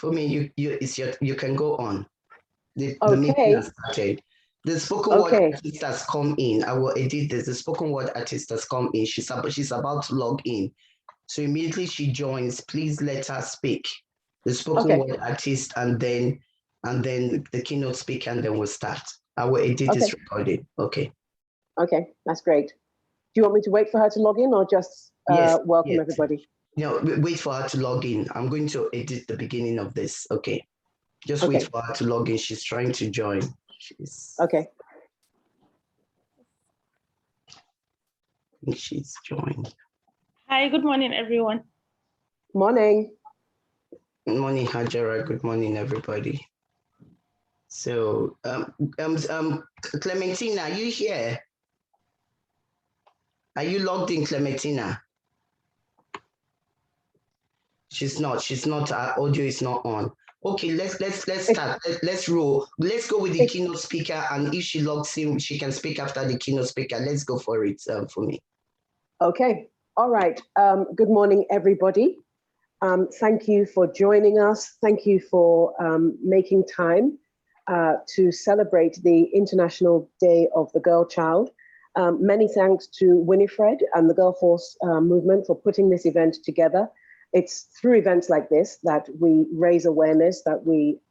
For me, you can go on. The meeting Okay. has started. The spoken word artist has come in. I will edit this. The spoken word artist has come in. She's about to log in. So immediately she joins, please let her speak. The spoken word artist and then the keynote speaker, and then we'll start. I will edit this recording. Okay. Okay, that's great. Do you want me to wait for her to log in or just welcome everybody? No, wait for her to log in. I'm going to edit the beginning of this. Okay. Just wait for her to log in. She's trying to join. Okay. She's joined. Hi, good morning, everyone. Morning. Good morning, Hajara. Good morning, everybody. So, Clementina, are you here? Are you logged in, Clementina? She's not. Her audio is not on. Okay, let's start. Let's roll. Let's go with the keynote speaker, and if she logs in, she can speak after the keynote speaker. Let's go for it for me. Okay. All right. Good morning, everybody. Thank you for joining us. Thank you for making time to celebrate the International Day of the Girl Child. Many thanks to Winifred and the Girl Force movement for putting this event together. It's through events like this that we raise awareness, that we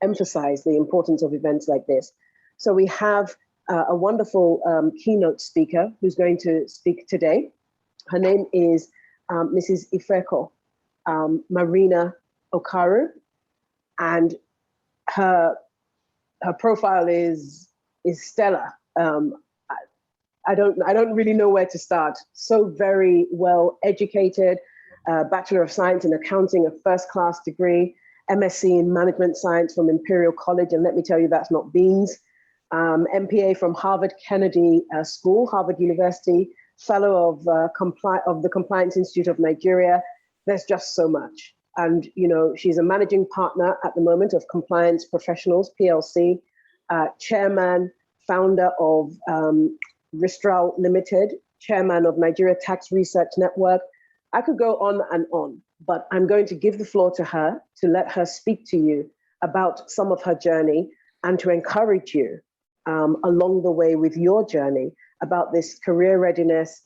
emphasize the importance of events like this. So we have a wonderful keynote speaker who's going to speak today. Her name is Mrs. Ifeko Marina Okaru, and her profile is stellar. I don't really know where to start. So very well educated, Bachelor of Science in Accounting, a first-class degree, MSc in Management Science from Imperial College, and let me tell you, that's not beans. MPA from Harvard Kennedy School, Harvard University, Fellow of the Compliance Institute of Nigeria. There's just so much. And, you know, she's a managing partner at the moment of Compliance Professionals, PLC, chairman, founder of Ristral Limited, chairman of Nigeria Tax Research Network. I could go on, but I'm going to give the floor to her to let her speak to you about some of her journey and to encourage you along the way with your journey about this career readiness,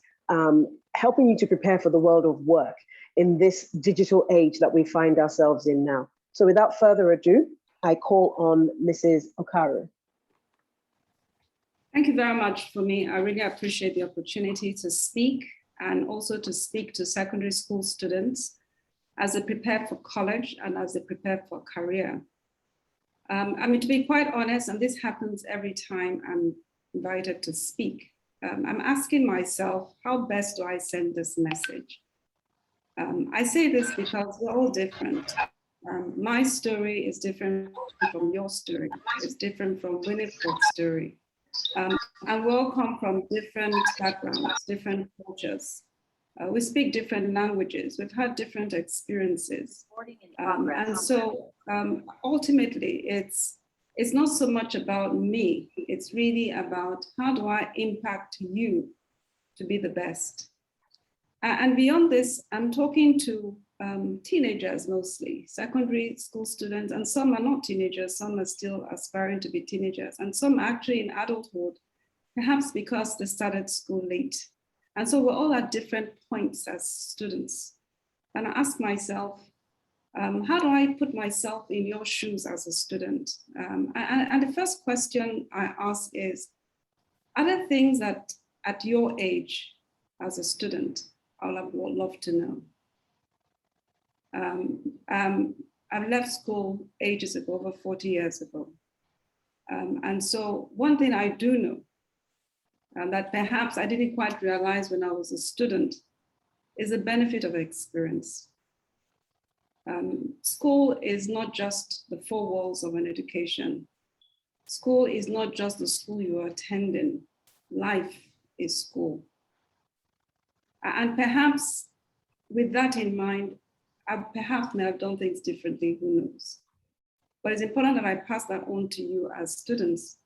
helping you to prepare for the world of work in this digital age that we find ourselves in now. So without further ado, I call on Mrs. Okaru. Thank you very much for me. I really appreciate the opportunity to speak and also to speak to secondary school students as they prepare for college and as they prepare for career. I mean, to be quite honest, and this happens every time I'm invited to speak, I'm asking myself, how best do I send this message? I say this because we're all different. My story is different from your story. It's different from Winifred's story. And we all come from different backgrounds, different cultures. We speak different languages. We've had different experiences. And so ultimately, it's not so much about me. It's really about how do I impact you to be the best. And beyond this, I'm talking to teenagers mostly, secondary school students, and some are not teenagers, some are still aspiring to be teenagers, and some actually in adulthood, perhaps because they started school late. And so we're all at different points as students. And I ask myself, how do I put myself in your shoes as a student? And the first question I ask is, are there things that at your age as a student, I would love to know? I've left school ages ago, over 40 years ago. And so one thing I do know, and that perhaps I didn't quite realize when I was a student, is the benefit of experience. School is not just the four walls of an education. School is not just the school you are attending. Life is school. And perhaps with that in mind, I perhaps may have done things differently, who knows? But it's important that I pass that on to you as students,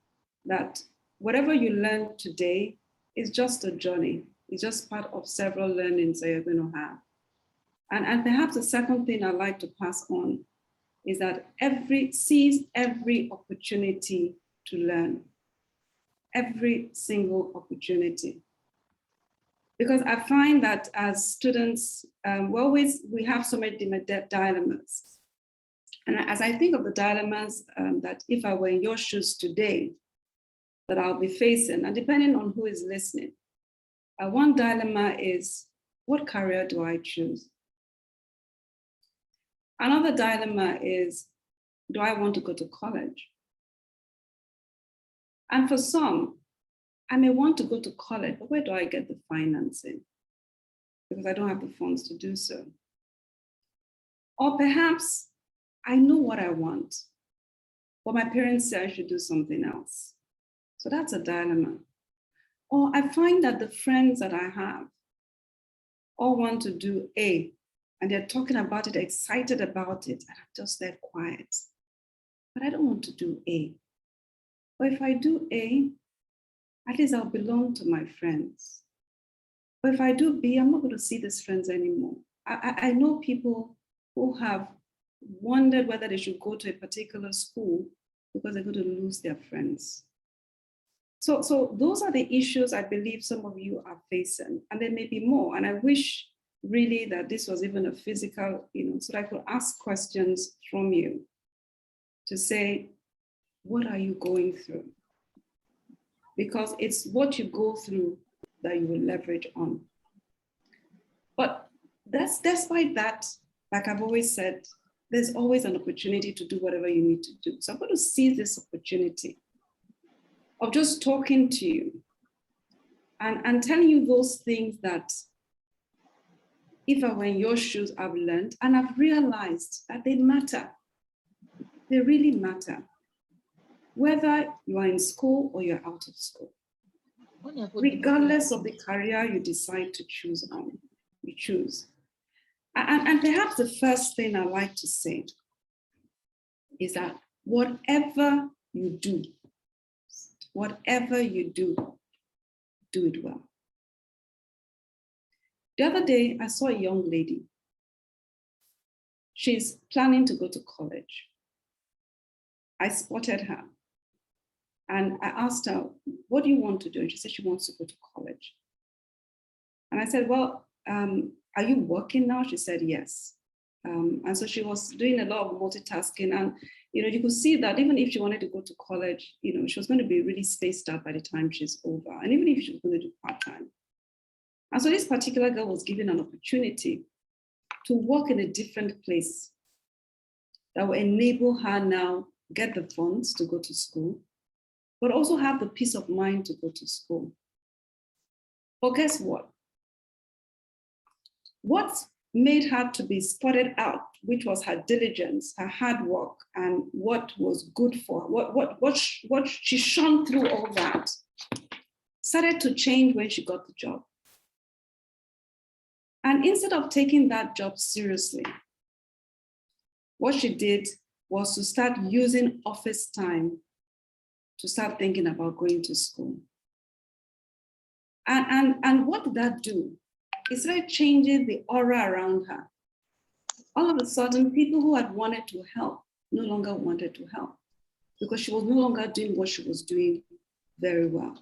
that whatever you learn today is just a journey. It's just part of several learnings that you're going to have. And perhaps the second thing I'd like to pass on is that seize every opportunity to learn, every single opportunity. Because I find that as students, we have so many dilemmas. And as I think of the dilemmas that if I were in your shoes today, that I'll be facing, and depending on who is listening, one dilemma is, what career do I choose? Another dilemma is, do I want to go to college? And for some, I may want to go to college, but where do I get the financing? Because I don't have the funds to do so. Or perhaps I know what I want, but my parents say I should do something else. So that's a dilemma. Or I find that the friends that I have all want to do A, and they're talking about it, excited about it, and I'm just there quiet. But I don't want to do A. But if I do A, at least I'll belong to my friends. But if I do B, I'm not going to see these friends anymore. I know people who have wondered whether they should go to a particular school because they're going to lose their friends. So those are the issues I believe some of you are facing, and there may be more. And I wish really that this was even a physical, so that I could ask questions from you to say, what are you going through? Because it's what you go through that you will leverage on. But despite that, like I've always said, there's always an opportunity to do whatever you need to do. So I'm going to seize this opportunity of just talking to you and telling you those things that if I were in your shoes, I've learned, and I've realized that they matter. They really matter. Whether you are in school or you're out of school, regardless of the career you decide to choose you choose. And perhaps the first thing I like to say is that whatever you do, do it well. The other day, I saw a young lady. She's planning to go to college. I spotted her and I asked her, what do you want to do? And she said she wants to go to college. And I said, well, are you working now? She said, yes. And so she was doing a lot of multitasking. And you could see that even if she wanted to go to college, she was going to be really spaced out by the time she's over. And even if she was going to do part-time. And so this particular girl was given an opportunity to work in a different place that will enable her now get the funds to go to school, but also have the peace of mind to go to school. But guess what? What made her to be spotted out, which was her diligence, her hard work, and what was good for her, what she shone through all that, started to change when she got the job. And instead of taking that job seriously, what she did was to start using office time to start thinking about going to school. And what did that do? It started changing the aura around her. All of a sudden, people who had wanted to help no longer wanted to help because she was no longer doing what she was doing very well.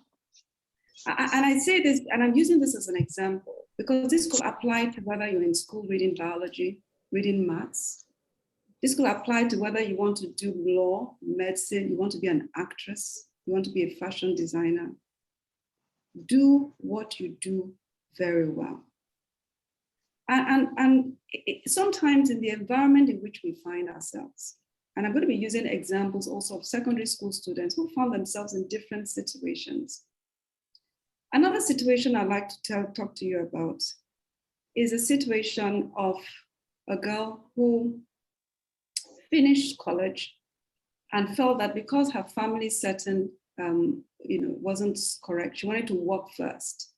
And I say this, and I'm using this as an example, because this could apply to whether you're in school reading biology, reading maths. This could apply to whether you want to do law, medicine, you want to be an actress, you want to be a fashion designer. Do what you do very well. And sometimes in the environment in which we find ourselves, and I'm going to be using examples also of secondary school students who found themselves in different situations. Another situation I'd like to talk to you about is a situation of a girl who finished college and felt that because her family setting wasn't correct, she wanted to work first.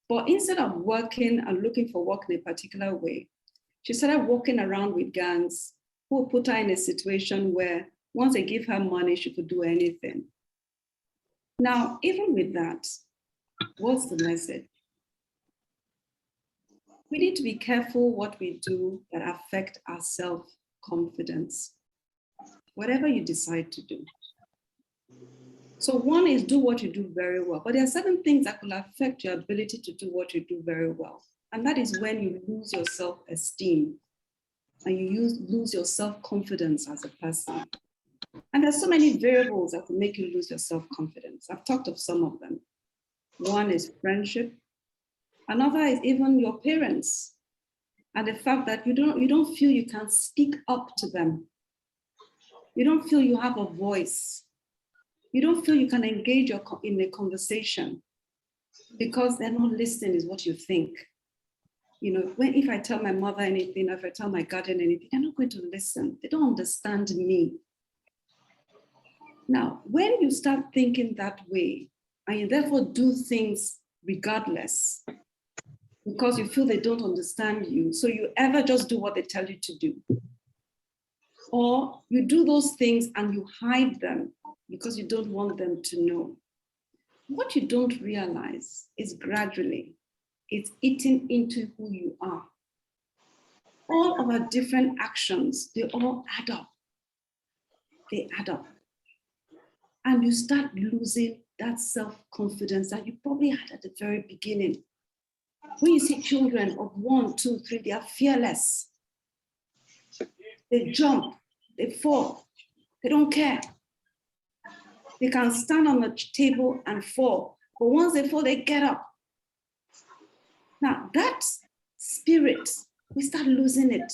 But instead of working and looking for work in a particular way, she started walking around with gangs who put her in a situation where once they give her money, she could do anything. Now, even with that, what's the message? We need to be careful what we do that affect our self-confidence. whatever you decide to do. So one is do what you do very well, but there are certain things that will affect your ability to do what you do very well. And that is when you lose your self-esteem and you lose your self-confidence as a person. And there's so many variables that will make you lose your self-confidence. I've talked of some of them. One is friendship. Another is even your parents and the fact that you don't feel you can speak up to them. You don't feel you have a voice. You don't feel you can engage in a conversation because they're not listening is what you think. You know, if I tell my mother anything, if I tell my guardian anything, they're not going to listen. They don't understand me. Now, when you start thinking that way, and you therefore do things regardless, because you feel they don't understand you, so you ever just do what they tell you to do. Or you do those things and you hide them because you don't want them to know. What you don't realize is gradually, it's eating into who you are. All of our different actions, they all add up. They add up. And you start losing that self-confidence that you probably had at the very beginning. When you see children of 1, 2, 3, they are fearless. They jump, they fall, they don't care. They can stand on the table and fall, but once they fall, they get up. Now that spirit, we start losing it.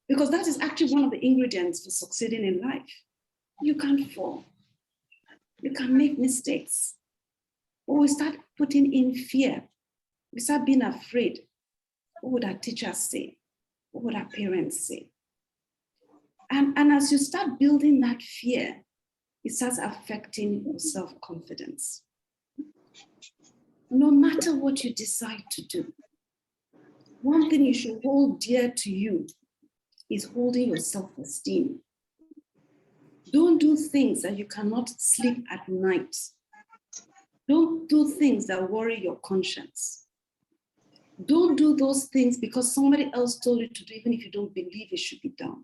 Because that is actually one of the ingredients for succeeding in life. You can't fall. You can make mistakes. But we start putting in fear. We start being afraid. What would our teachers say? What would our parents say? And as you start building that fear, it starts affecting your self-confidence. No matter what you decide to do, one thing you should hold dear to you is holding your self-esteem. Don't do things that you cannot sleep at night. Don't do things that worry your conscience. Don't do those things because somebody else told you to do, even if you don't believe it should be done.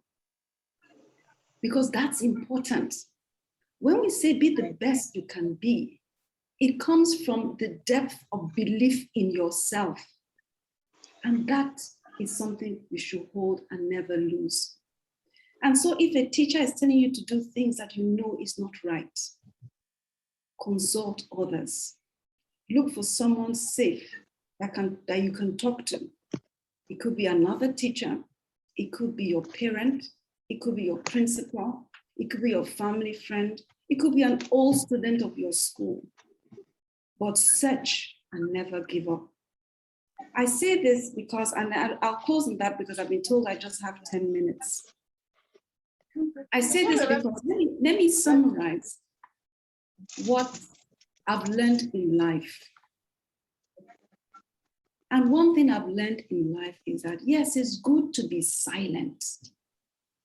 Because that's important. When we say be the best you can be, it comes from the depth of belief in yourself. And that is something you should hold and never lose. And so if a teacher is telling you to do things that you know is not right, consult others. Look for someone safe that you can talk to. It could be another teacher. It could be your parent. It could be your principal. It could be your family friend. It could be an old student of your school. But search and never give up. I say this because, and I'll close on that because I've been told I just have 10 minutes. I say this because let me summarize what I've learned in life. And one thing I've learned in life is that, yes, it's good to be silent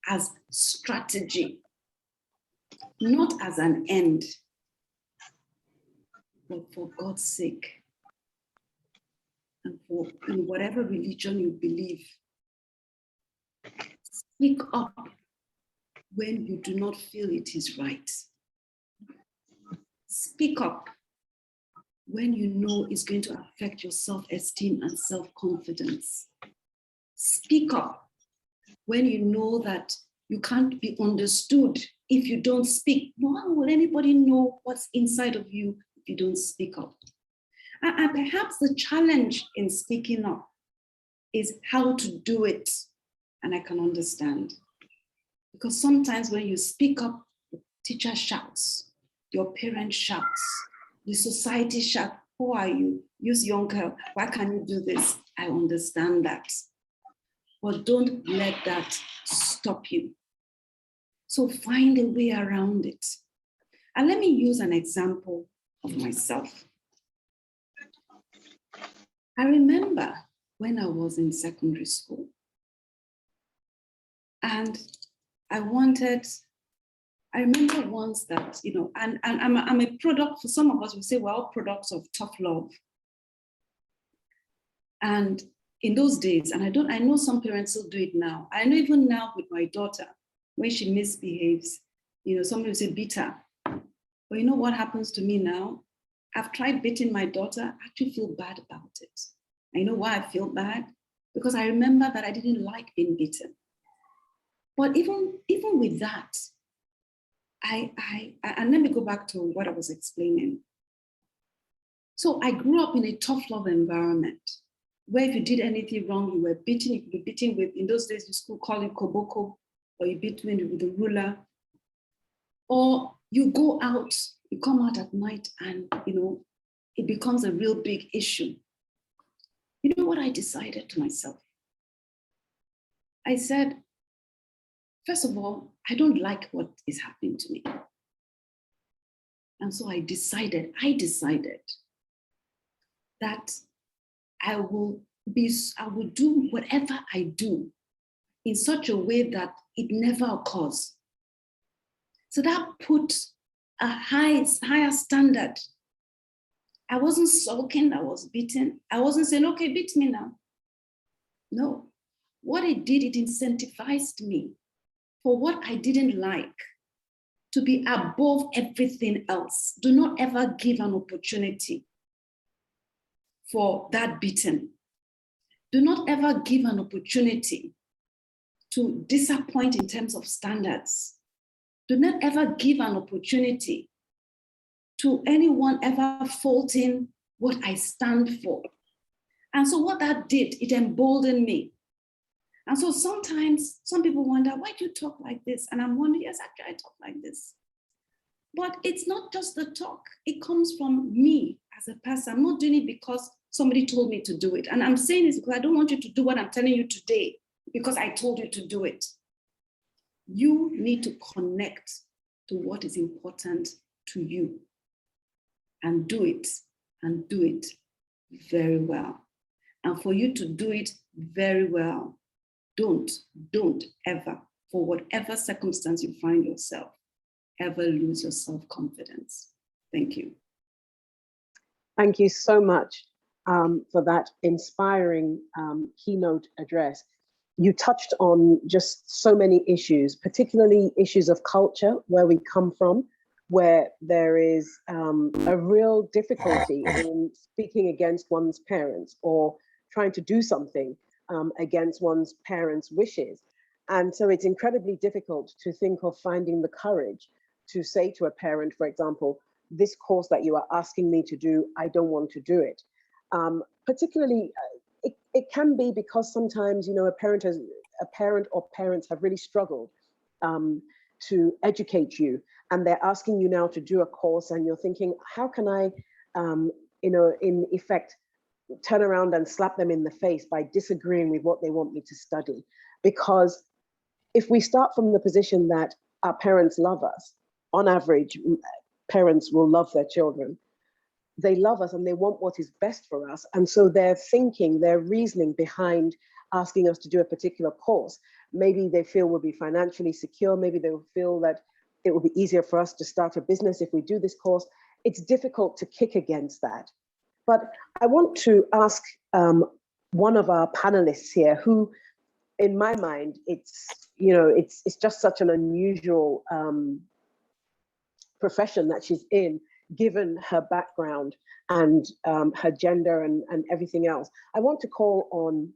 as strategy, not as an end, but for God's sake. And for in whatever religion you believe, speak up when you do not feel it is right. Speak up when you know it's going to affect your self-esteem and self-confidence. Speak up when you know that you can't be understood if you don't speak. How will anybody know what's inside of you if you don't speak up? And perhaps the challenge in speaking up is how to do it. And I can understand. Because sometimes when you speak up, the teacher shouts, your parent shouts, the society shouts, who are you? Use young girl, why can't you do this? I understand that. But don't let that stop you. So find a way around it. And let me use an example of myself. I remember when I was in secondary school and I remember once that, and I'm a product, for some of us, we say we're all products of tough love. And in those days, and I know some parents still do it now. I know even now with my daughter, when she misbehaves, some people say bitter. But you know what happens to me now? I've tried beating my daughter. I actually feel bad about it. I know why I feel bad, because I remember that I didn't like being beaten. But even with that, and let me go back to what I was explaining. So I grew up in a tough love environment where if you did anything wrong, you were beaten. You could be beaten with, in those days, the school called it koboko, or you beat with a ruler. Or you go out, you come out at night and, it becomes a real big issue. You know what I decided to myself? I said, first of all, I don't like what is happening to me. And so I decided that I will do whatever I do in such a way that it never occurs. So that put a higher standard. I wasn't sulking, I was beaten. I wasn't saying, okay, beat me now. No, what it did, it incentivized me for what I didn't like to be above everything else. Do not ever give an opportunity for that beating. Do not ever give an opportunity to disappoint in terms of standards. Do not ever give an opportunity to anyone ever faulting what I stand for. And so what that did, it emboldened me. And so sometimes some people wonder, why do you talk like this? And I'm wondering, yes, actually I talk like this. But it's not just the talk. It comes from me as a person. I'm not doing it because somebody told me to do it. And I'm saying this because I don't want you to do what I'm telling you today because I told you to do it. You need to connect to what is important to you and do it very well. And for you to do it very well, don't ever, for whatever circumstance you find yourself, ever lose your self-confidence. Thank you. Thank you so much for that inspiring keynote address. You touched on just so many issues, particularly issues of culture, where we come from, where there is a real difficulty in speaking against one's parents or trying to do something against one's parents' wishes. And so it's incredibly difficult to think of finding the courage to say to a parent, for example, this course that you are asking me to do, I don't want to do it. Particularly, it can be because sometimes, a parent or parents have really struggled to educate you, and they're asking you now to do a course, and you're thinking, how can I, in effect, turn around and slap them in the face by disagreeing with what they want me to study? Because if we start from the position that our parents love us, on average, parents will love their children. They love us and they want what is best for us. And so their thinking, their reasoning behind asking us to do a particular course, maybe they feel we'll be financially secure. Maybe they'll feel that it will be easier for us to start a business if we do this course. It's difficult to kick against that. But I want to ask one of our panelists here, who, in my mind, it's just such an unusual profession that she's in, given her background and her gender and everything else. I want to call on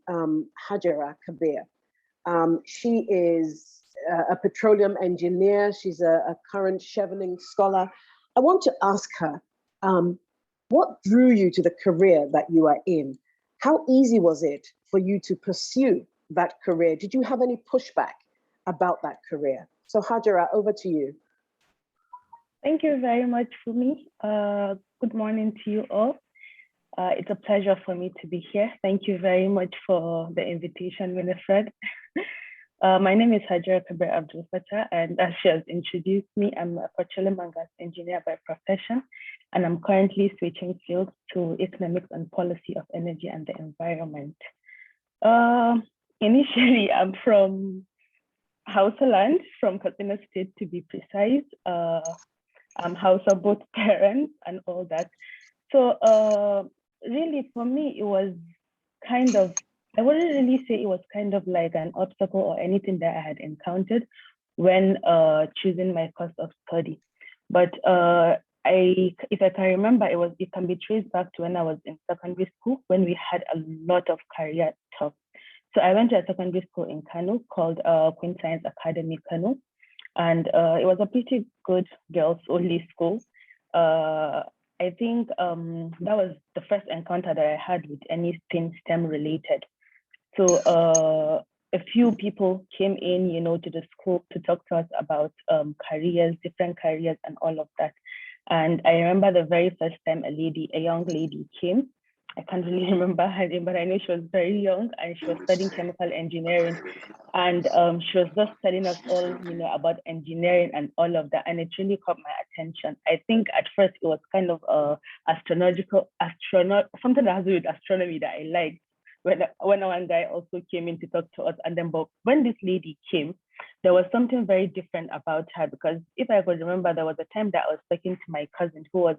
Hajara Kabir. She is a petroleum engineer. She's a current chevening scholar. I want to ask her, what drew you to the career that you are in? How easy was it for you to pursue that career? Did you have any pushback about that career? So Hajara, over to you. Thank you very much, Fumi. Good morning to you all. It's a pleasure for me to be here. Thank you very much for the invitation, Winifred. My name is Hajara Kabir Abdul Fattah, and as she has introduced me, I'm a petroleum and gas engineer by profession, and I'm currently switching fields to economics and policy of energy and the environment. Initially, I'm from Hausa land, from Katsina State to be precise. I'm Hausa, both parents and all that. So really for me, it was kind of, I wouldn't really say it was kind of like an obstacle or anything that I had encountered, when choosing my course of study. But if I can remember, it can be traced back to when I was in secondary school, when we had a lot of career talk. So I went to a secondary school in Kano called Queen Science Academy Kano, and it was a pretty good girls only school. I think that was the first encounter that I had with anything STEM related. So a few people came in, to the school to talk to us about careers, different careers, and all of that. And I remember the very first time a young lady came. I can't really remember her name, but I know she was very young and she was studying chemical engineering. And she was just telling us all, about engineering and all of that. And it really caught my attention. I think at first it was kind of something that has to do with astronomy that I liked. When one guy also came in to talk to us, and then but when this lady came, there was something very different about her, because if I could remember, there was a time that I was talking to my cousin who was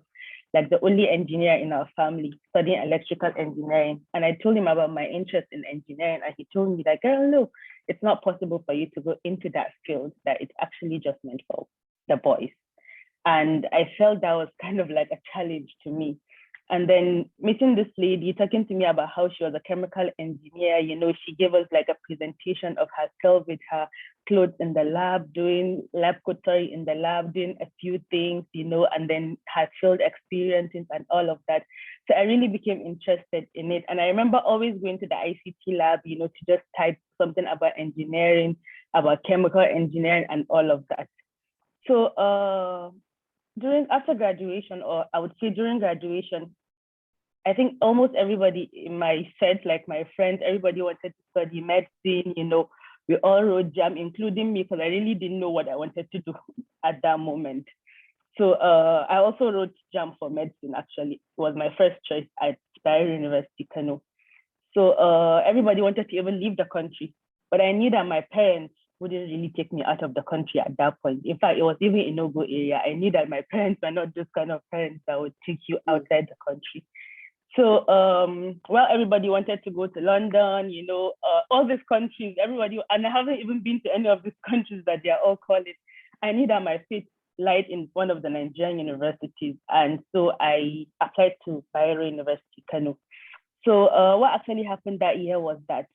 like the only engineer in our family studying electrical engineering, and I told him about my interest in engineering, and he told me that, girl, no, it's not possible for you to go into that field, that it's actually just meant for the boys. And I felt that was kind of like a challenge to me. And then meeting this lady, talking to me about how she was a chemical engineer, she gave us like a presentation of herself with her clothes in the lab, doing lab coterie in the lab, doing a few things, and then her field experiences and all of that. So I really became interested in it. And I remember always going to the ICT lab, to just type something about engineering, about chemical engineering and all of that. So after graduation, or I would say during graduation, I think almost everybody in my set, like my friends, everybody wanted to study medicine. We all wrote JAM, including me, because I really didn't know what I wanted to do at that moment. So I also wrote JAM for medicine. Actually, it was my first choice at Bayero University, Kano. So everybody wanted to even leave the country, but I knew that my parents wouldn't really take me out of the country at that point. In fact, it was even a no-go area. I knew that my parents were not those kind of parents that would take you outside the country. So, everybody wanted to go to London, all these countries, everybody, and I haven't even been to any of these countries that they are all calling. I knew that my fate lied in one of the Nigerian universities. And so I applied to Bayero University, Kano. So what actually happened that year was that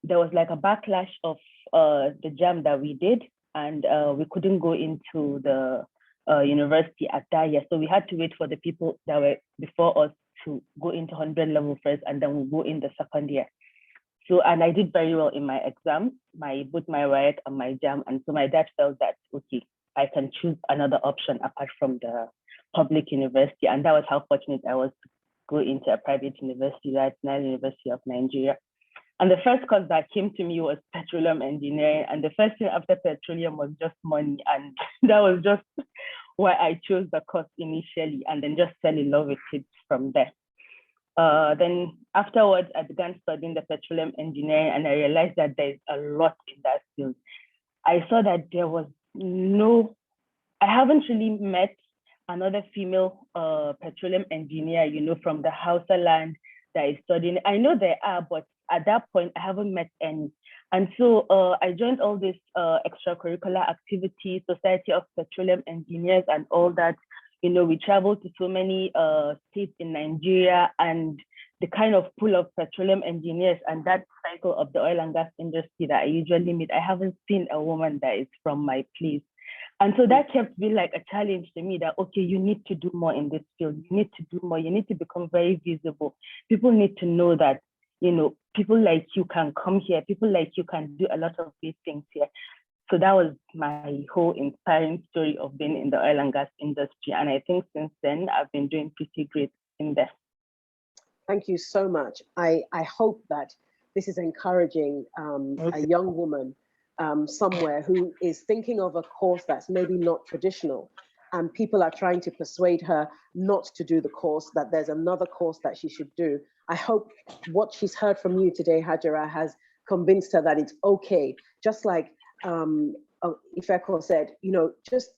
there was like a backlash of the JAM that we did, and we couldn't go into the university at that year. So we had to wait for the people that were before us to go into 100 level first, and then we'll go in the second year. So, and I did very well in my exams, both my WAEC and my JAM. And so my dad felt that, okay, I can choose another option apart from the public university. And that was how fortunate I was to go into a private university, right, National University of Nigeria. And the first course that came to me was petroleum engineering. And the first thing after petroleum was just money. And that was just why I chose the course initially, and then just fell in love with it from there. Then afterwards, I began studying the petroleum engineering, and I realized that there's a lot in that field. I saw that there was I haven't really met another female petroleum engineer, from the Hausa land that is studying. I know there are, but at that point, I haven't met any. And so I joined all these extracurricular activities, Society of Petroleum Engineers and all that. We traveled to so many states in Nigeria, and the kind of pool of petroleum engineers and that cycle of the oil and gas industry that I usually meet, I haven't seen a woman that is from my place. And so that kept being like a challenge to me that, okay, you need to do more in this field. You need to do more. You need to become very visible. People need to know that, people like you can come here. People like you can do a lot of great things here. So that was my whole inspiring story of being in the oil and gas industry. And I think since then, I've been doing pretty great in there. Thank you so much. I hope that this is encouraging a young woman somewhere who is thinking of a course that's maybe not traditional, and people are trying to persuade her not to do the course, that there's another course that she should do. I hope what she's heard from you today, Hajara, has convinced her that it's okay. Just like Ifeko said, just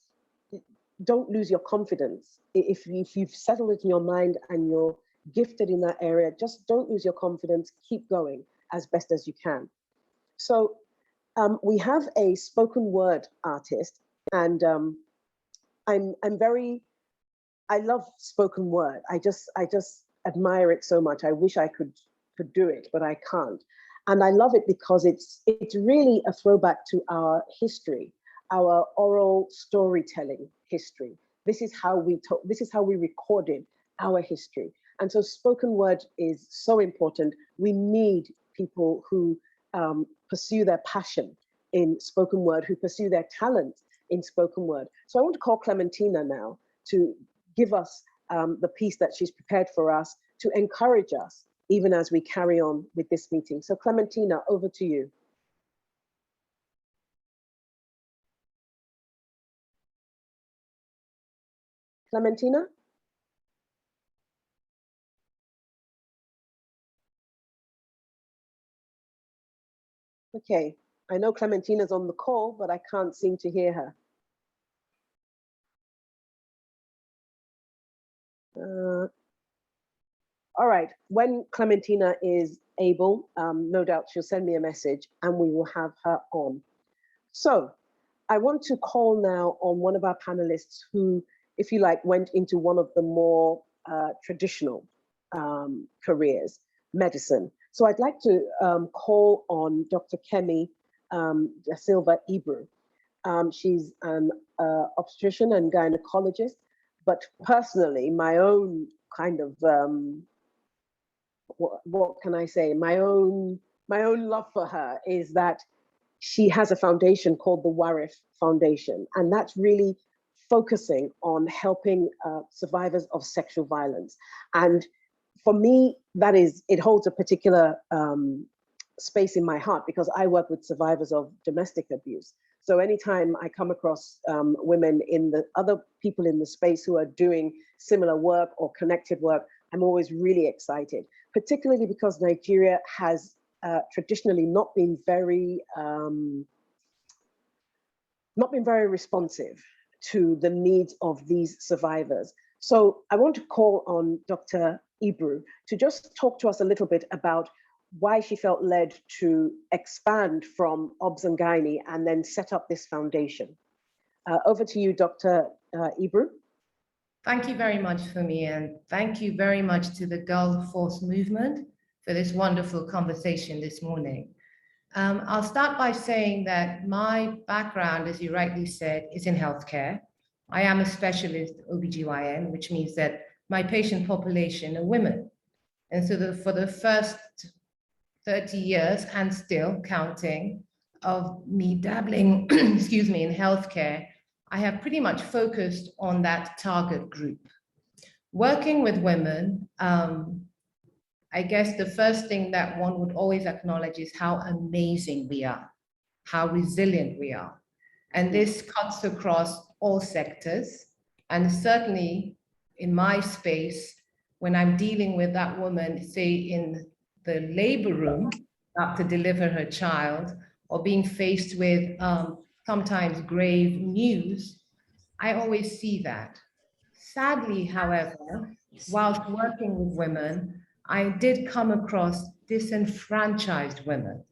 don't lose your confidence. If you've settled it in your mind and you're gifted in that area, just don't lose your confidence. Keep going as best as you can. So We have a spoken word artist, and I love spoken word. I just admire it so much. I wish I could do it, but I can't. And I love it because it's really a throwback to our history, our oral storytelling history. This is how we talk, this is how we recorded our history. And so spoken word is so important. We need people who pursue their passion in spoken word, who pursue their talent in spoken word. So I want to call Clementina now to give us the piece that she's prepared for us to encourage us even as we carry on with this meeting. So Clementina, over to you. Clementina? Okay, I know Clementina's on the call, but I can't seem to hear her. All right, when Clementina is able, no doubt she'll send me a message and we will have her on. So I want to call now on one of our panelists who, if you like, went into one of the more traditional careers, medicine. So I'd like to call on Dr. Kemi Da Silva Ibru. She's an obstetrician and gynecologist, but personally, my own kind of, what can I say? My own love for her is that she has a foundation called the Warif Foundation, and that's really focusing on helping survivors of sexual violence. And for me, that is, it holds a particular space in my heart because I work with survivors of domestic abuse. So anytime I come across women in the other people in the space who are doing similar work or connected work, I'm always really excited, particularly because Nigeria has traditionally not been very responsive to the needs of these survivors. So I want to call on Dr. Ibru to just talk to us a little bit about why she felt led to expand from OBS and Gynae and then set up this foundation. Over to you, Dr. Ibru. Thank you very much, Fumi, and thank you very much to the Girl Force movement for this wonderful conversation this morning. I'll start by saying that my background, as you rightly said, is in healthcare. I am a specialist OBGYN, which means that my patient population are women. And so for the first 30 years and still counting of me dabbling, excuse me, in healthcare, I have pretty much focused on that target group. Working with women, I guess the first thing that one would always acknowledge is how amazing we are, how resilient we are. And this cuts across all sectors. And certainly in my space, when I'm dealing with that woman, say in the labor room, about to deliver her child, or being faced with sometimes grave news, I always see that. Sadly, however, whilst working with women, I did come across disenfranchised women,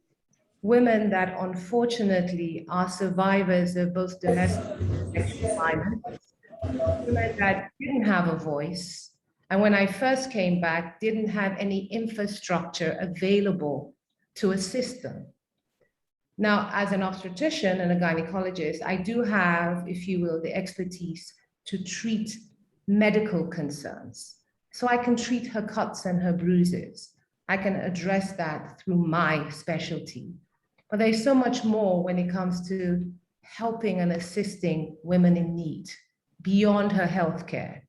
women that unfortunately are survivors of both domestic and sexual violence, women that didn't have a voice, and when I first came back, didn't have any infrastructure available to assist them. Now, as an obstetrician and a gynecologist, I do have, if you will, the expertise to treat medical concerns. So I can treat her cuts and her bruises. I can address that through my specialty. But there's so much more when it comes to helping and assisting women in need beyond her healthcare.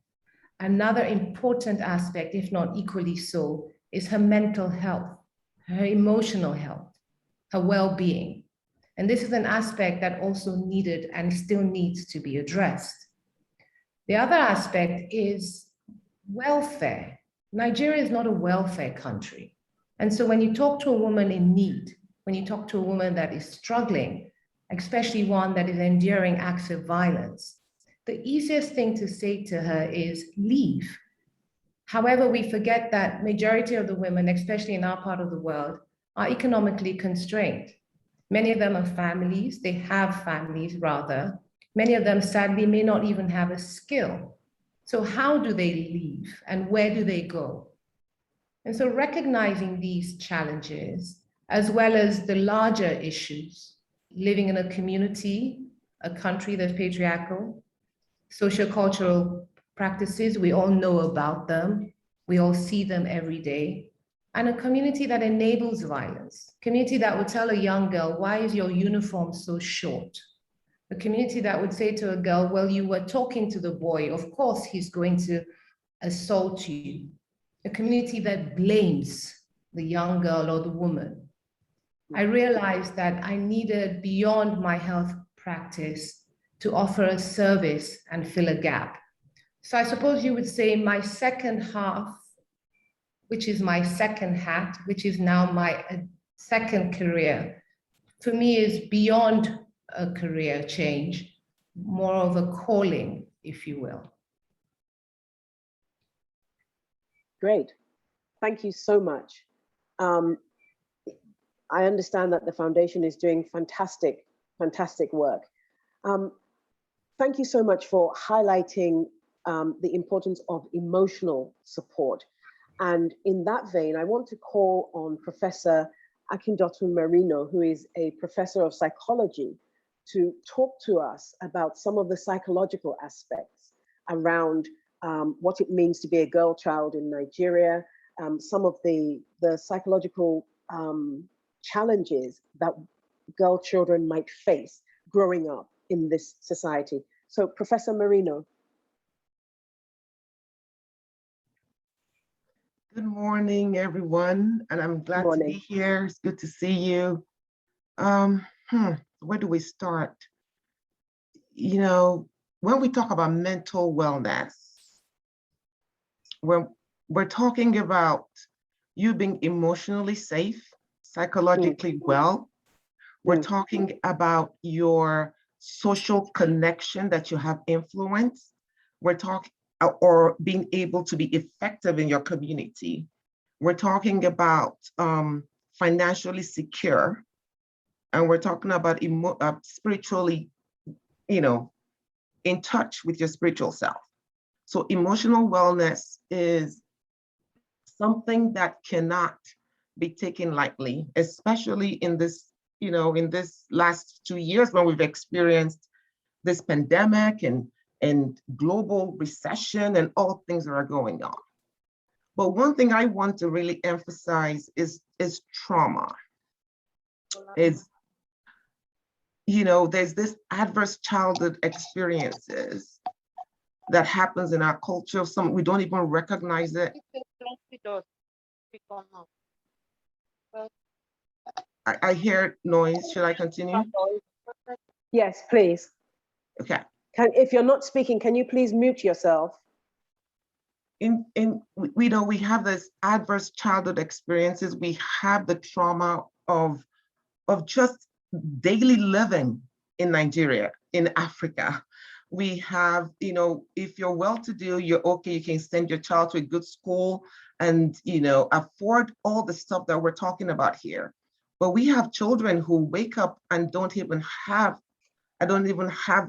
Another important aspect, if not equally so, is her mental health, her emotional health, her well-being. And this is an aspect that also needed and still needs to be addressed. The other aspect is welfare. Nigeria is not a welfare country. And so when you talk to a woman in need, when you talk to a woman that is struggling, especially one that is enduring acts of violence, the easiest thing to say to her is leave. However, we forget that majority of the women, especially in our part of the world, are economically constrained. Many of them are families, they have families rather. Many of them sadly may not even have a skill. So how do they leave and where do they go? And so recognizing these challenges, as well as the larger issues, living in a community, a country that's patriarchal, sociocultural practices, we all know about them, we all see them every day, and a community that enables violence, community that would tell a young girl, why is your uniform so short? A community that would say to a girl, well, you were talking to the boy, of course he's going to assault you. A community that blames the young girl or the woman. I realized that I needed, beyond my health practice, to offer a service and fill a gap. So I suppose you would say my second half, which is my second hat, which is now my second career, for me is beyond a career change, more of a calling, if you will. Great. Thank you so much. I understand that the foundation is doing fantastic, fantastic work. Thank you so much for highlighting the importance of emotional support. And in that vein, I want to call on Professor Akindotu Marino, who is a professor of psychology, to talk to us about some of the psychological aspects around what it means to be a girl child in Nigeria, some of the psychological challenges that girl children might face growing up in this society. So Professor Marino. Good morning, everyone, and I'm glad to be here. It's good to see you. Where do we start? You know, when we talk about mental wellness, we're talking about you being emotionally safe, psychologically well. We're talking about your social connection that you have influence. We're talking or being able to be effective in your community. We're talking about financially secure, and we're talking about spiritually, in touch with your spiritual self. So emotional wellness is something that cannot be taken lightly, especially in this, in this last 2 years when we've experienced this pandemic and global recession and all things that are going on. But one thing I want to really emphasize is trauma. There's this adverse childhood experiences that happens in our culture. Some we don't even recognize it. I hear noise. Should I continue? Yes, please. Okay. If you're not speaking, can you please mute yourself? We have this adverse childhood experiences. We have the trauma of just daily living in Nigeria, in Africa. We have, if you're well-to-do, you're okay, you can send your child to a good school and, afford all the stuff that we're talking about here. But we have children who wake up and don't even have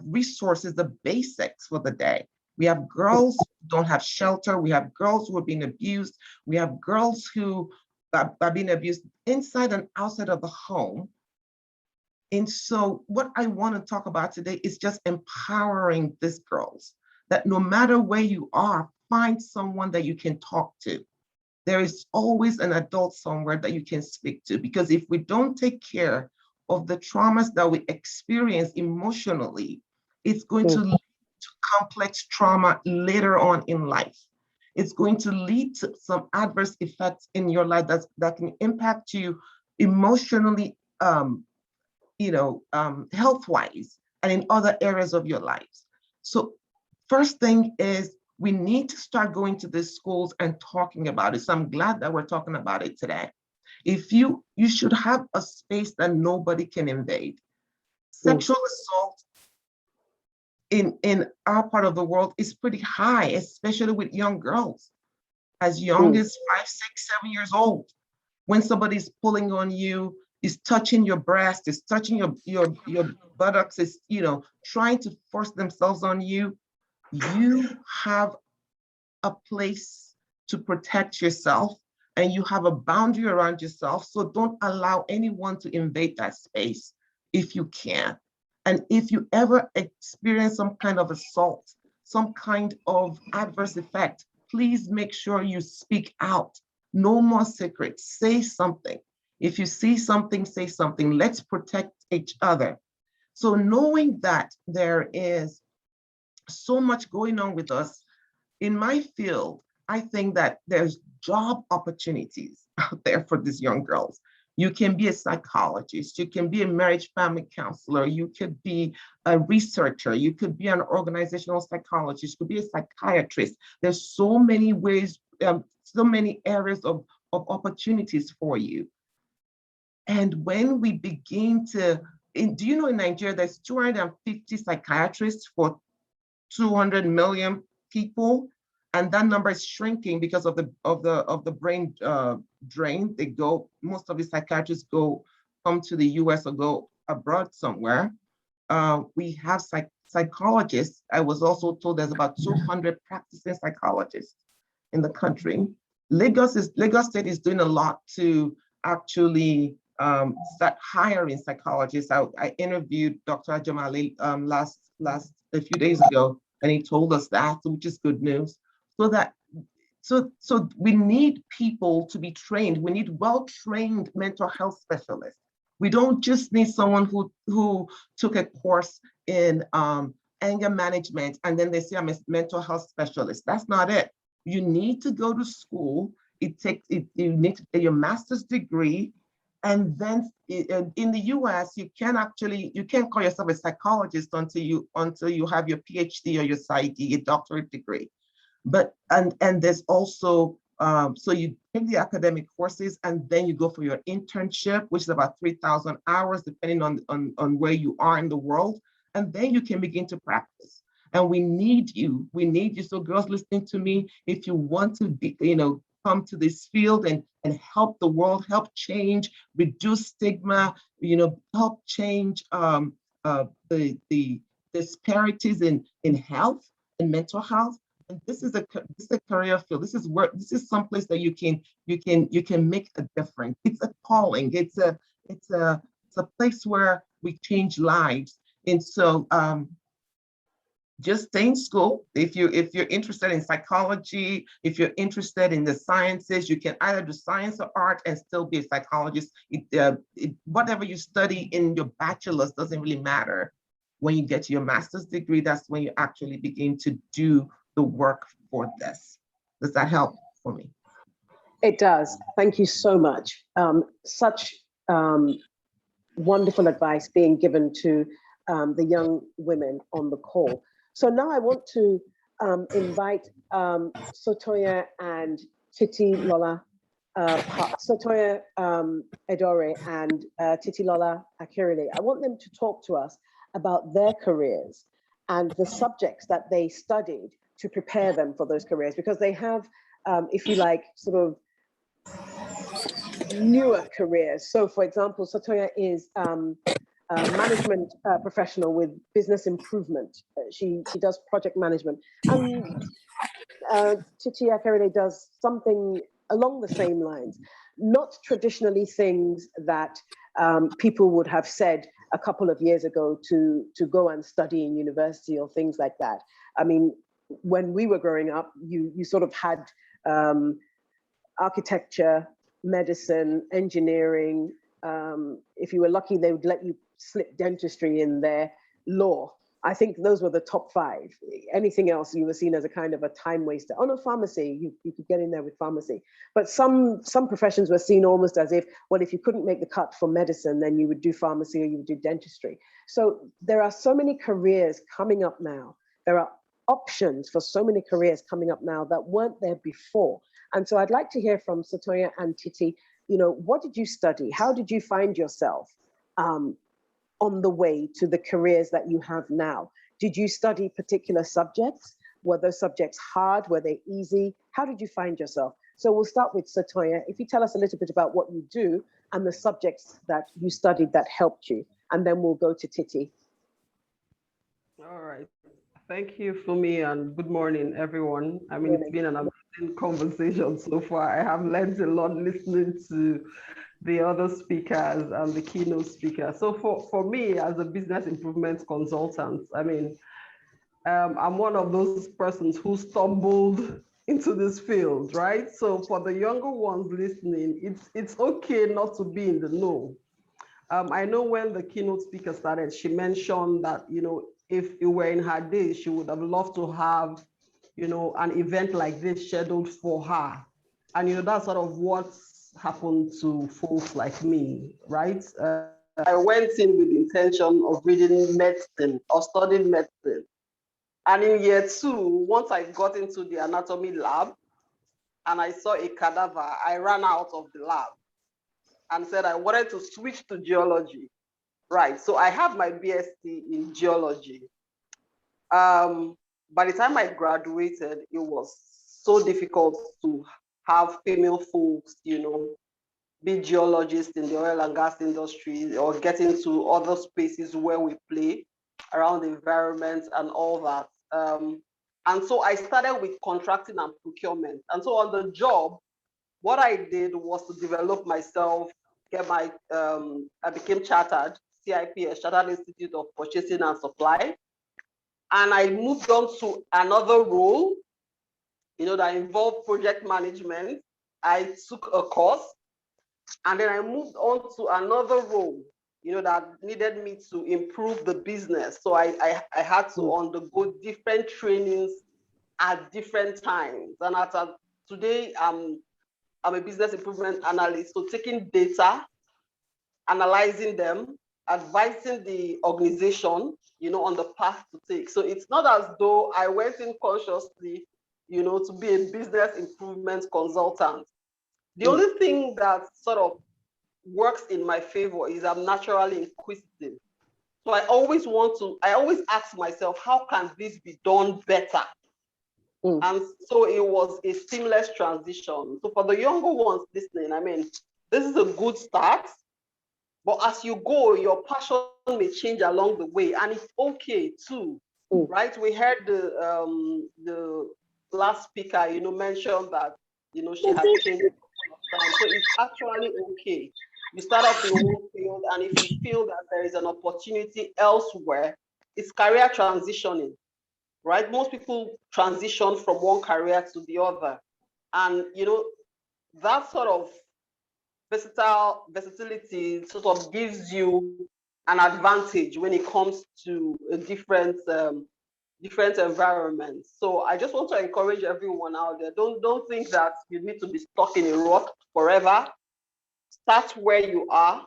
resources, the basics for the day. We have girls who don't have shelter. We have girls who are being abused. We have girls who are being abused inside and outside of the home. And so what I want to talk about today is just empowering these girls, that no matter where you are, find someone that you can talk to. There is always an adult somewhere that you can speak to, because if we don't take care of the traumas that we experience emotionally, it's going to lead to complex trauma later on in life. It's going to lead to some adverse effects in your life that can impact you emotionally, health-wise, and in other areas of your lives. So first thing is we need to start going to the schools and talking about it. So I'm glad that we're talking about it today. If you should have a space that nobody can invade. Sexual assault in our part of the world is pretty high, especially with young girls, as young as 5, 6, 7 years old. When somebody's pulling on you, is touching your breast, is touching your buttocks, is, you know, trying to force themselves on you, you have a place to protect yourself, and you have a boundary around yourself. So don't allow anyone to invade that space if you can. And if you ever experience some kind of assault, some kind of adverse effect, please make sure you speak out. No more secrets. Say something. If you see something, say something. Let's protect each other. So knowing that there is so much going on with us, in my field, I think that there's job opportunities out there for these young girls. You can be a psychologist, you can be a marriage family counselor, you could be a researcher, you could be an organizational psychologist, you could be a psychiatrist. There's so many ways, so many areas of opportunities for you. And when we begin to, do you know in Nigeria, there's 250 psychiatrists for 200 million people, and that number is shrinking because of the brain drain. They go, most of the psychiatrists come to the US or go abroad somewhere. We have psychologists. I was also told there's about 200 practicing psychologists in the country. Lagos State is doing a lot to actually start hiring psychologists. I interviewed Dr. Ajamale a few days ago, and he told us that, which is good news. So we need people to be trained. We need well-trained mental health specialists. We don't just need someone who took a course in anger management and then they say I'm a mental health specialist. That's not it. You need to go to school. You need to get your master's degree. And then in the US, you can't call yourself a psychologist until you have your PhD or your PsyD, a doctorate degree. But and there's also so you take the academic courses and then you go for your internship, which is about 3,000 hours, depending on where you are in the world, and then you can begin to practice. And we need you. We need you. So girls listening to me, if you want to be, come to this field and help the world, help change, reduce stigma, help change the disparities in health and mental health. And this is a career field. This is someplace that you can make a difference. It's a calling. It's a place where we change lives. And so just stay in school. If you're interested in psychology, if you're interested in the sciences, you can either do science or art and still be a psychologist. Whatever you study in your bachelor's doesn't really matter. When you get to your master's degree, that's when you actually begin to do the work for this. Does that help for me? It does. Thank you so much. Such wonderful advice being given to the young women on the call. So now I want to invite Sotoya and Titi Lola, Sotoya Edore and Titi Lola Akirile. I want them to talk to us about their careers and the subjects that they studied to prepare them for those careers, because they have, if you like, sort of newer careers. So for example, Sotoya is management professional with business improvement. She does project management. Titi Akirile does something along the same lines, not traditionally things that people would have said a couple of years ago to go and study in university or things like that. I mean, when we were growing up, you sort of had architecture, medicine, engineering. If you were lucky, they would let you slip dentistry in there, law. I think those were the top 5. Anything else you were seen as a kind of a time waster. Oh no, pharmacy, you could get in there with pharmacy. But some professions were seen almost as if, well, if you couldn't make the cut for medicine, then you would do pharmacy or you would do dentistry. So there are so many careers coming up now. There are options for so many careers coming up now that weren't there before. And so I'd like to hear from Sotoya and Titi, what did you study? How did you find yourself on the way to the careers that you have now? Did you study particular subjects? Were those subjects hard? Were they easy? How did you find yourself? So we'll start with Sotoya. If you tell us a little bit about what you do and the subjects that you studied that helped you. And then we'll go to Titi. All right. Thank you, Fumi, and good morning, everyone. I mean, it's been an amazing conversation so far. I have learned a lot listening to the other speakers and the keynote speaker. So for me, as a business improvement consultant, I mean, I'm one of those persons who stumbled into this field, right? So for the younger ones listening, it's okay not to be in the know. I know when the keynote speaker started, she mentioned that, you know, if it were in her days, she would have loved to have, you know, an event like this scheduled for her. And, you know, that's sort of what's happened to folks like me, right? I went in with the intention of reading medicine or studying medicine. And in year 2, once I got into the anatomy lab and I saw a cadaver, I ran out of the lab and said I wanted to switch to geology. Right, so I have my BSc in geology. By the time I graduated, it was so difficult to have female folks, you know, be geologists in the oil and gas industry or get into other spaces where we play around the environment and all that. And so I started with contracting and procurement. And so on the job, what I did was to develop myself, get my, I became chartered, CIPS, Chartered Institute of Purchasing and Supply. And I moved on to another role, you know, that involved project management. I took a course and then I moved on to another role, you know, that needed me to improve the business. So I had to undergo different trainings at different times. And today, I'm a business improvement analyst. So taking data, analyzing them, advising the organization, you know, on the path to take. So it's not as though I went in consciously, you know, to be a business improvement consultant. The only thing that sort of works in my favor is I'm naturally inquisitive. So I always ask myself, how can this be done better? And so it was a seamless transition. So for the younger ones listening, I mean, this is a good start, but as you go, your passion may change along the way, and it's okay too, right? We heard the last speaker, you know, mention that, you know, she has changed. So it's actually okay. You start off in one field, and if you feel that there is an opportunity elsewhere, it's career transitioning, right? Most people transition from one career to the other. And, you know, that sort of versatility sort of gives you an advantage when it comes to a different environment. So I just want to encourage everyone out there, don't think that you need to be stuck in a rut forever. Start where you are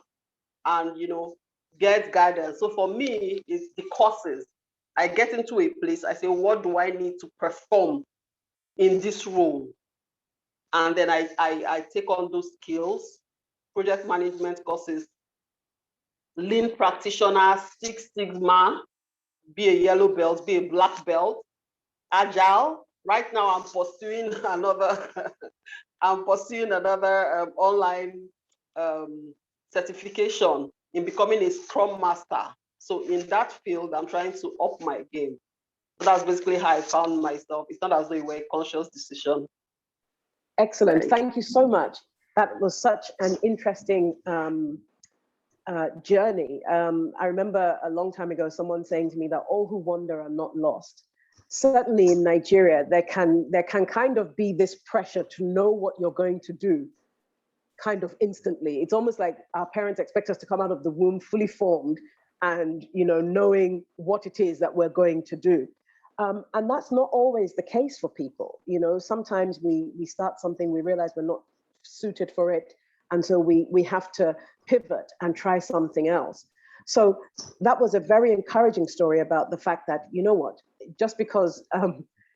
and, you know, get guidance. So for me, it's the courses. I get into a place, I say, what do I need to perform in this role? And then I take on those skills, project management courses, lean practitioner, Six Sigma, be a yellow belt, be a black belt, agile. Right now I'm pursuing another, online certification in becoming a Scrum Master. So in that field, I'm trying to up my game. So that's basically how I found myself. It's not as though it were a conscious decision. Excellent. Thank you so much. That was such an interesting journey. I remember a long time ago, someone saying to me that all who wander are not lost. Certainly in Nigeria, there can kind of be this pressure to know what you're going to do kind of instantly. It's almost like our parents expect us to come out of the womb fully formed and, you know, knowing what it is that we're going to do. And that's not always the case for people. You know, sometimes we start something, we realize we're not suited for it. And so we have to pivot and try something else. So that was a very encouraging story about the fact that, you know what, just because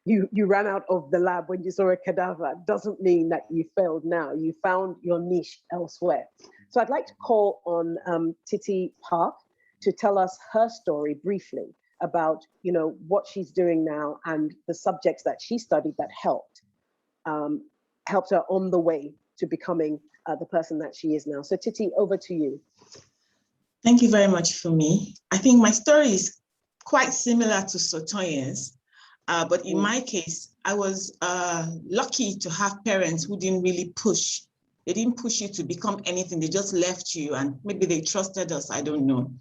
you ran out of the lab when you saw a cadaver doesn't mean that you failed now. You found your niche elsewhere. So I'd like to call on Titi Park to tell us her story briefly about, you know, what she's doing now and the subjects that she studied that helped her on the way to becoming the person that she is now. So Titi, over to you. Thank you very much for me. I think my story is quite similar to Sotoyen's, but in my case, I was lucky to have parents who didn't really push. They didn't push you to become anything. They just left you, and maybe they trusted us, I don't know.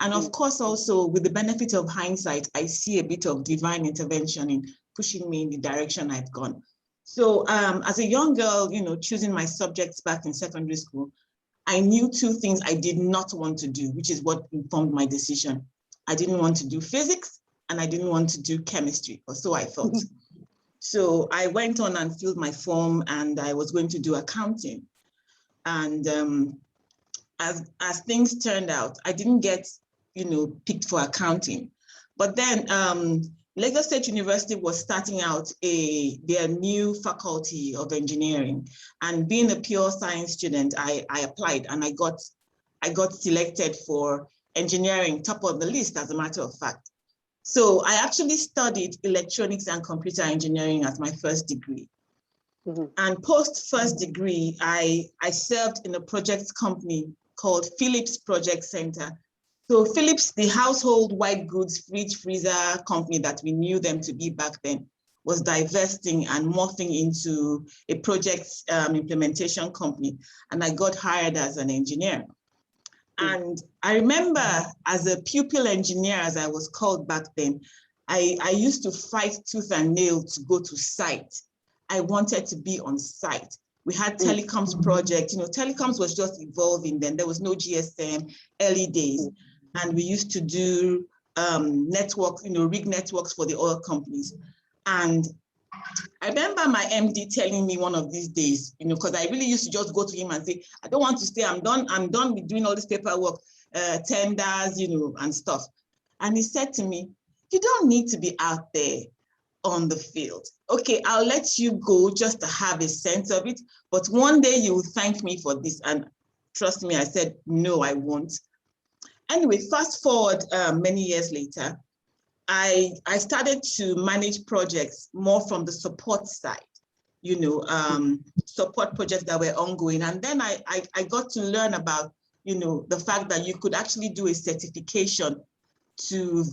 And of course, also with the benefit of hindsight, I see a bit of divine intervention in pushing me in the direction I've gone. So as a young girl, choosing my subjects back in secondary school, I knew two things I did not want to do, which is what informed my decision. I didn't want to do physics and I didn't want to do chemistry, or so I thought. So I went on and filled my form and I was going to do accounting. And as things turned out, I didn't get, picked for accounting. But then Lagos State University was starting out their new faculty of engineering, and being a pure science student, I applied and I got selected for engineering, top of the list, as a matter of fact. So I actually studied electronics and computer engineering as my first degree. And post first degree, I served in a project company called Philips Project Center. So Philips, the household white goods fridge freezer company that we knew them to be back then, was divesting and morphing into a project implementation company. And I got hired as an engineer. And I remember as a pupil engineer, as I was called back then, I used to fight tooth and nail to go to site. I wanted to be on site. We had telecoms project, telecoms was just evolving then. There was no GSM, early days. And we used to do network, rig networks for the oil companies. And I remember my MD telling me one of these days, because I really used to just go to him and say, I don't want to stay, I'm done with doing all this paperwork, tenders, and stuff. And he said to me, you don't need to be out there on the field. Okay, I'll let you go just to have a sense of it, but one day you will thank me for this. And trust me, I said, no, I won't. Anyway, fast forward many years later, I started to manage projects more from the support side, support projects that were ongoing. And then I got to learn about, the fact that you could actually do a certification to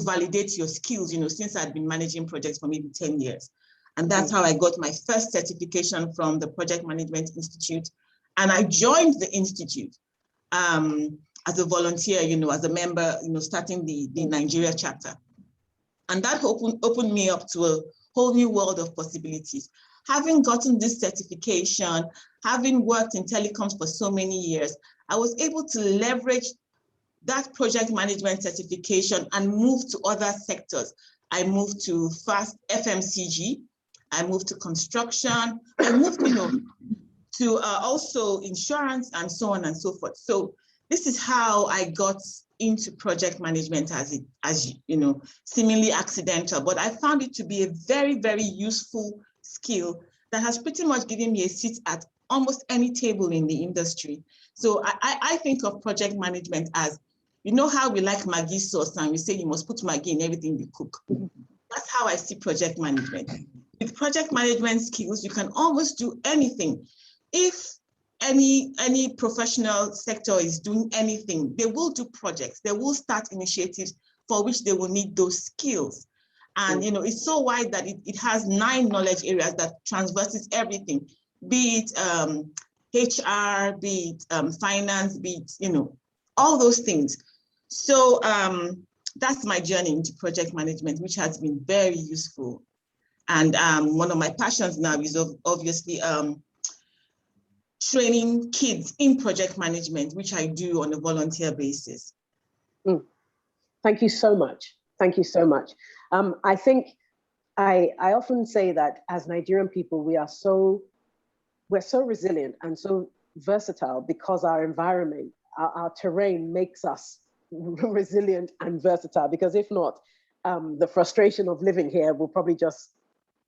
validate your skills, since I'd been managing projects for maybe 10 years. And that's how I got my first certification from the Project Management Institute. And I joined the Institute as a volunteer, as a member, starting the Nigeria chapter. And that opened me up to a whole new world of possibilities. Having gotten this certification, having worked in telecoms for so many years, I was able to leverage that project management certification and move to other sectors. I moved to fast FMCG, I moved to construction, I moved to also insurance and so on and so forth. So this is how I got into project management as seemingly accidental, but I found it to be a very, very useful skill that has pretty much given me a seat at almost any table in the industry. So I think of project management as, how we like Maggi sauce and we say you must put Maggi in everything we cook. That's how I see project management. With project management skills, you can almost do anything. If any professional sector is doing anything, they will do projects, they will start initiatives for which they will need those skills. And it's so wide that it has 9 knowledge areas that transverses everything, be it HR, be it finance, be it, all those things. So that's my journey into project management, which has been very useful. And one of my passions now is obviously training kids in project management, which I do on a volunteer basis. Thank you so much. Thank you so much. I think I often say that as Nigerian people, we're so resilient and so versatile because our environment, our terrain makes us resilient and versatile, because if not, the frustration of living here will probably just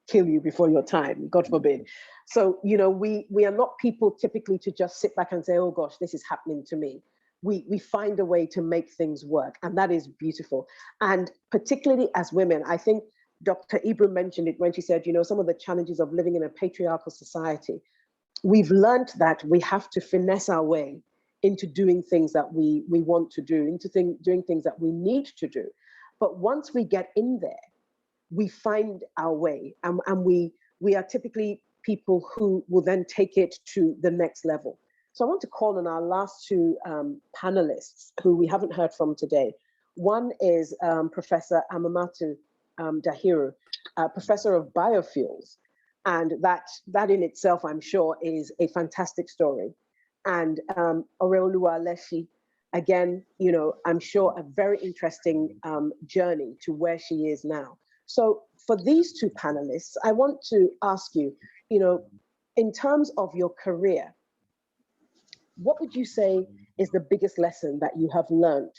kill you before your time, God forbid. So, we are not people typically to just sit back and say, oh gosh, this is happening to me. We find a way to make things work, and that is beautiful. And particularly as women, I think Dr. Ibram mentioned it when she said, some of the challenges of living in a patriarchal society. we've learned that we have to finesse our way into doing things that we want to do, into doing things that we need to do. But once we get in there, we find our way, and we are typically people who will then take it to the next level. So I want to call on our last two panelists who we haven't heard from today. One is Professor Amamatu Dahiru, Professor of Biofuels. And that in itself, I'm sure, is a fantastic story. And Oreoluwa Leshi, again, you know, I'm sure a very interesting journey to where she is now. So for these two panelists, I want to ask you, you know, in terms of your career, what would you say is the biggest lesson that you have learned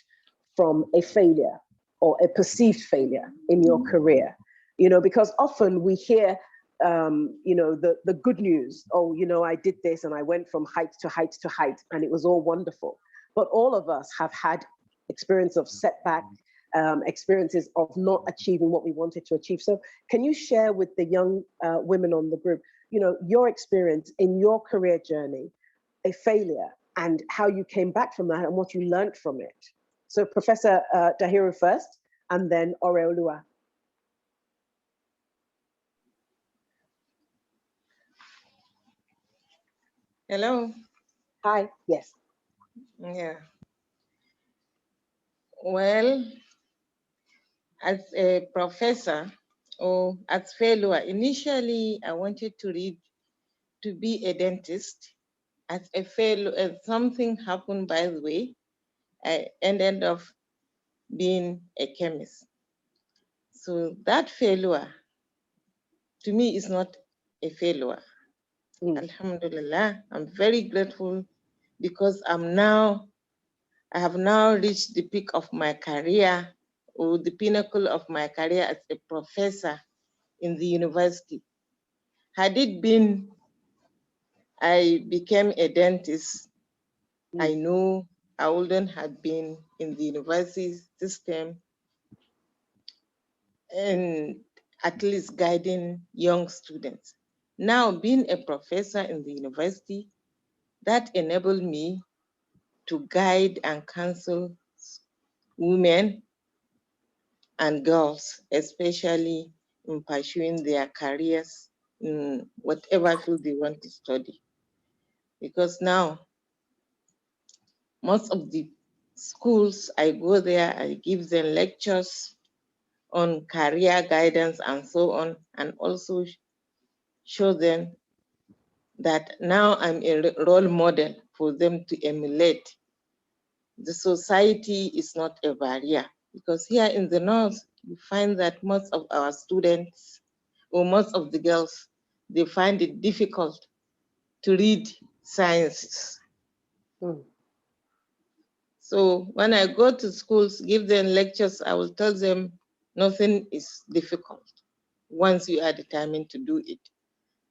from a failure or a perceived failure in your career? You know, because often we hear, you know, the good news. Oh, you know, I did this and I went from height to height to height and it was all wonderful. But all of us have had experience of setback, experiences of not achieving what we wanted to achieve. So can you share with the young women on the group, you know, your experience in your career journey, a failure, and how you came back from that and what you learned from it? So Professor Dahiru first, and then Oreoluwa. Hello. Hi, yes. Yeah. Well, as a professor or as fellow, initially I wanted to be a dentist. As a fellow, something happened by the way, I ended up being a chemist. So that failure to me is not a failure. Alhamdulillah, I'm very grateful because I have now reached the peak of my career, or the pinnacle of my career as a professor in the university. Had it been I became a dentist, I know I wouldn't have been in the university system and at least guiding young students. Now, being a professor in the university, that enabled me to guide and counsel women and girls, especially in pursuing their careers in whatever field they want to study. Because now, most of the schools, I go there, I give them lectures on career guidance and so on, and also show them that now I'm a role model for them to emulate. The society is not a barrier, because here in the North, you find that most of our students, or most of the girls, they find it difficult to read sciences. So when I go to schools, give them lectures, I will tell them nothing is difficult once you are determined to do it.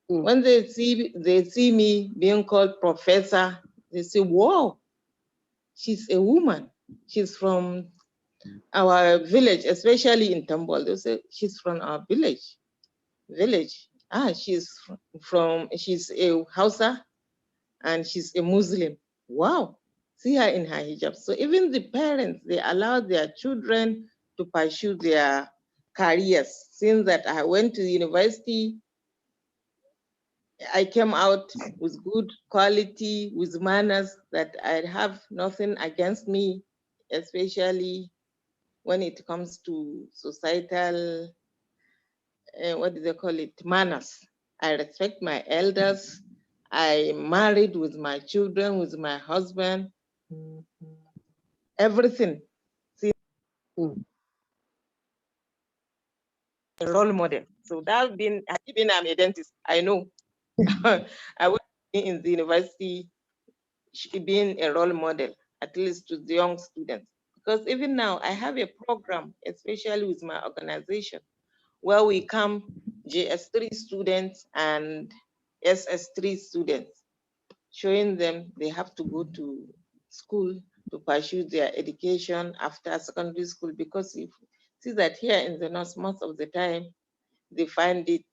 When they see me being called professor, they say, "Whoa, she's a woman. She's from our village," especially in Tambol. They say, "She's from our village. She's she's a Hausa and she's a Muslim. Wow, see her in her hijab." So even the parents, they allow their children to pursue their careers. Since that I went to the university, I came out with good quality, with manners, that I have nothing against me, especially when it comes to societal, what do they call it, manners. I respect my elders. I married with my children, with my husband, everything. See, a role model. So that being I'm a dentist, I know. I would be in the university being a role model, at least to the young students. Because even now, I have a program, especially with my organization, where we come JS3 students and SS3 students, showing them they have to go to school to pursue their education after secondary school, because if see that here in the North, most of the time, they find it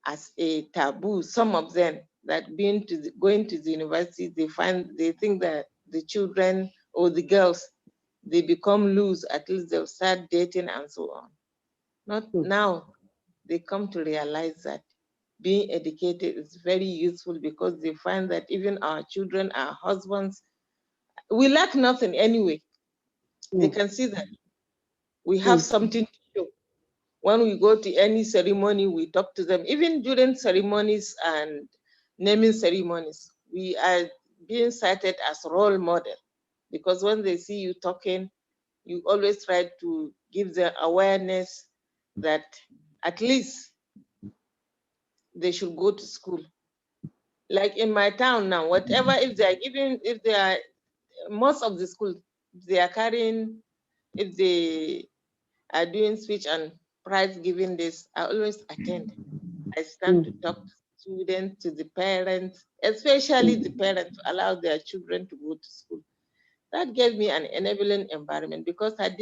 as a taboo. Some of them, that going to the university, they think that the children or the girls, they become loose, at least they'll start dating and so on. Not now, they come to realize that being educated is very useful, because they find that even our children, our husbands, we lack nothing anyway. They can see that we have something to show. When we go to any ceremony, we talk to them. Even during ceremonies and naming ceremonies, we are being cited as role model, because when they see you talking, you always try to give them awareness that at least they should go to school. Like in my town now, whatever, if they are, most of the schools, they are carrying, if they are doing speech and prize giving this, I always attend. I stand to talk to students, to the parents, especially the parents, to allow their children to go to school. That gave me an enabling environment, because I'm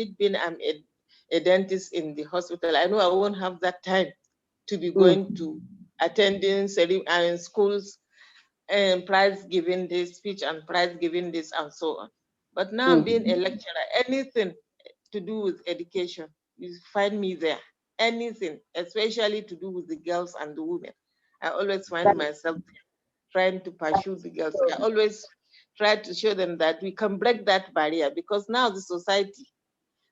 a dentist in the hospital. I know I won't have that time to be going to attending schools and prize giving this, speech and prize giving this, and so on. But now I'm being a lecturer, anything to do with education, you find me there. Anything, especially to do with the girls and the women. I always find myself trying to pursue the girls. I always try to show them that we can break that barrier, because now the society,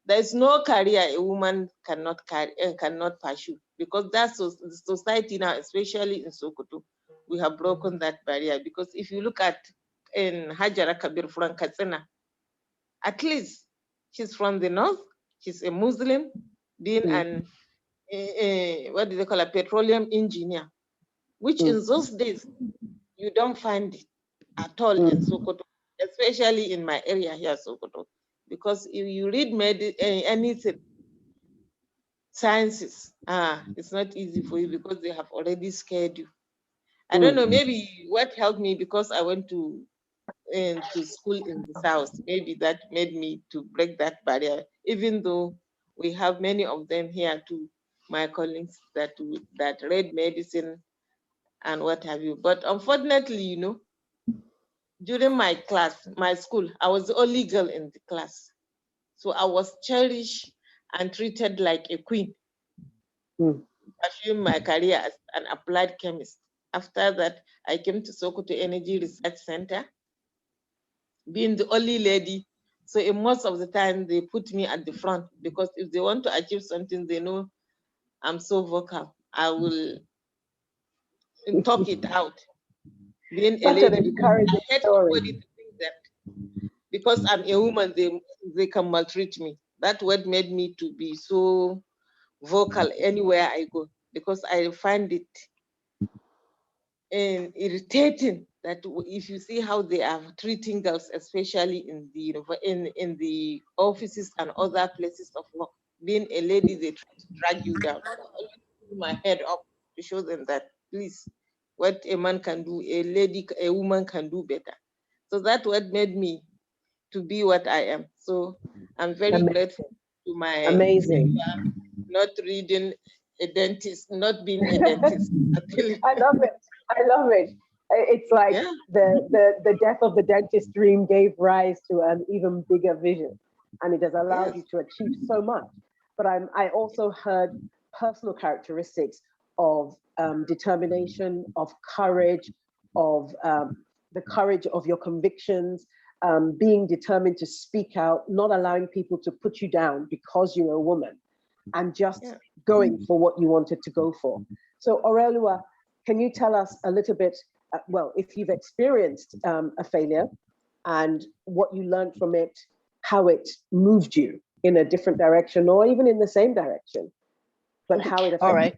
there is no career a woman cannot pursue, because that's the society now, especially in Sokoto, we have broken that barrier. Because if you look at in Hajara Kabir from Katsina, at least she's from the north, she's a Muslim, being an what do they call, a petroleum engineer, which in those days you don't find it at all in Sokoto, especially in my area here, Sokoto, because if you read anything, sciences, it's not easy for you, because they have already scared you. I don't know, maybe what helped me, because I went to school in the south, maybe that made me to break that barrier, even though we have many of them here too, my colleagues that read medicine and what have you. But unfortunately, during my school, I was the only girl in the class. So I was cherished and treated like a queen, pursuing my career as an applied chemist. After that, I came to Sokoto Energy Research Center, being the only lady. So in most of the time, they put me at the front, because if they want to achieve something, they know I'm so vocal. I will talk it out. Being a lady, because I hate somebody to think that because I'm a woman, they can maltreat me. That word made me to be so vocal anywhere I go, because I find it irritating that if you see how they are treating girls, especially in the offices and other places of work. Being a lady, they try to drag you down. I always put my head up to show them that, please, what a man can do, a woman can do better. So that's what made me to be what I am. So I'm very grateful to my not reading a dentist, not being a dentist. I love it. I love it. It's like the death of the dentist dream gave rise to an even bigger vision, and it has allowed you to achieve so much. But I also heard personal characteristics of determination, of courage, of the courage of your convictions, being determined to speak out, not allowing people to put you down because you're a woman, and just going for what you wanted to go for. So Orelua, can you tell us a little bit, well, if you've experienced a failure and what you learned from it, how it moved you in a different direction or even in the same direction, but how it affected. All right.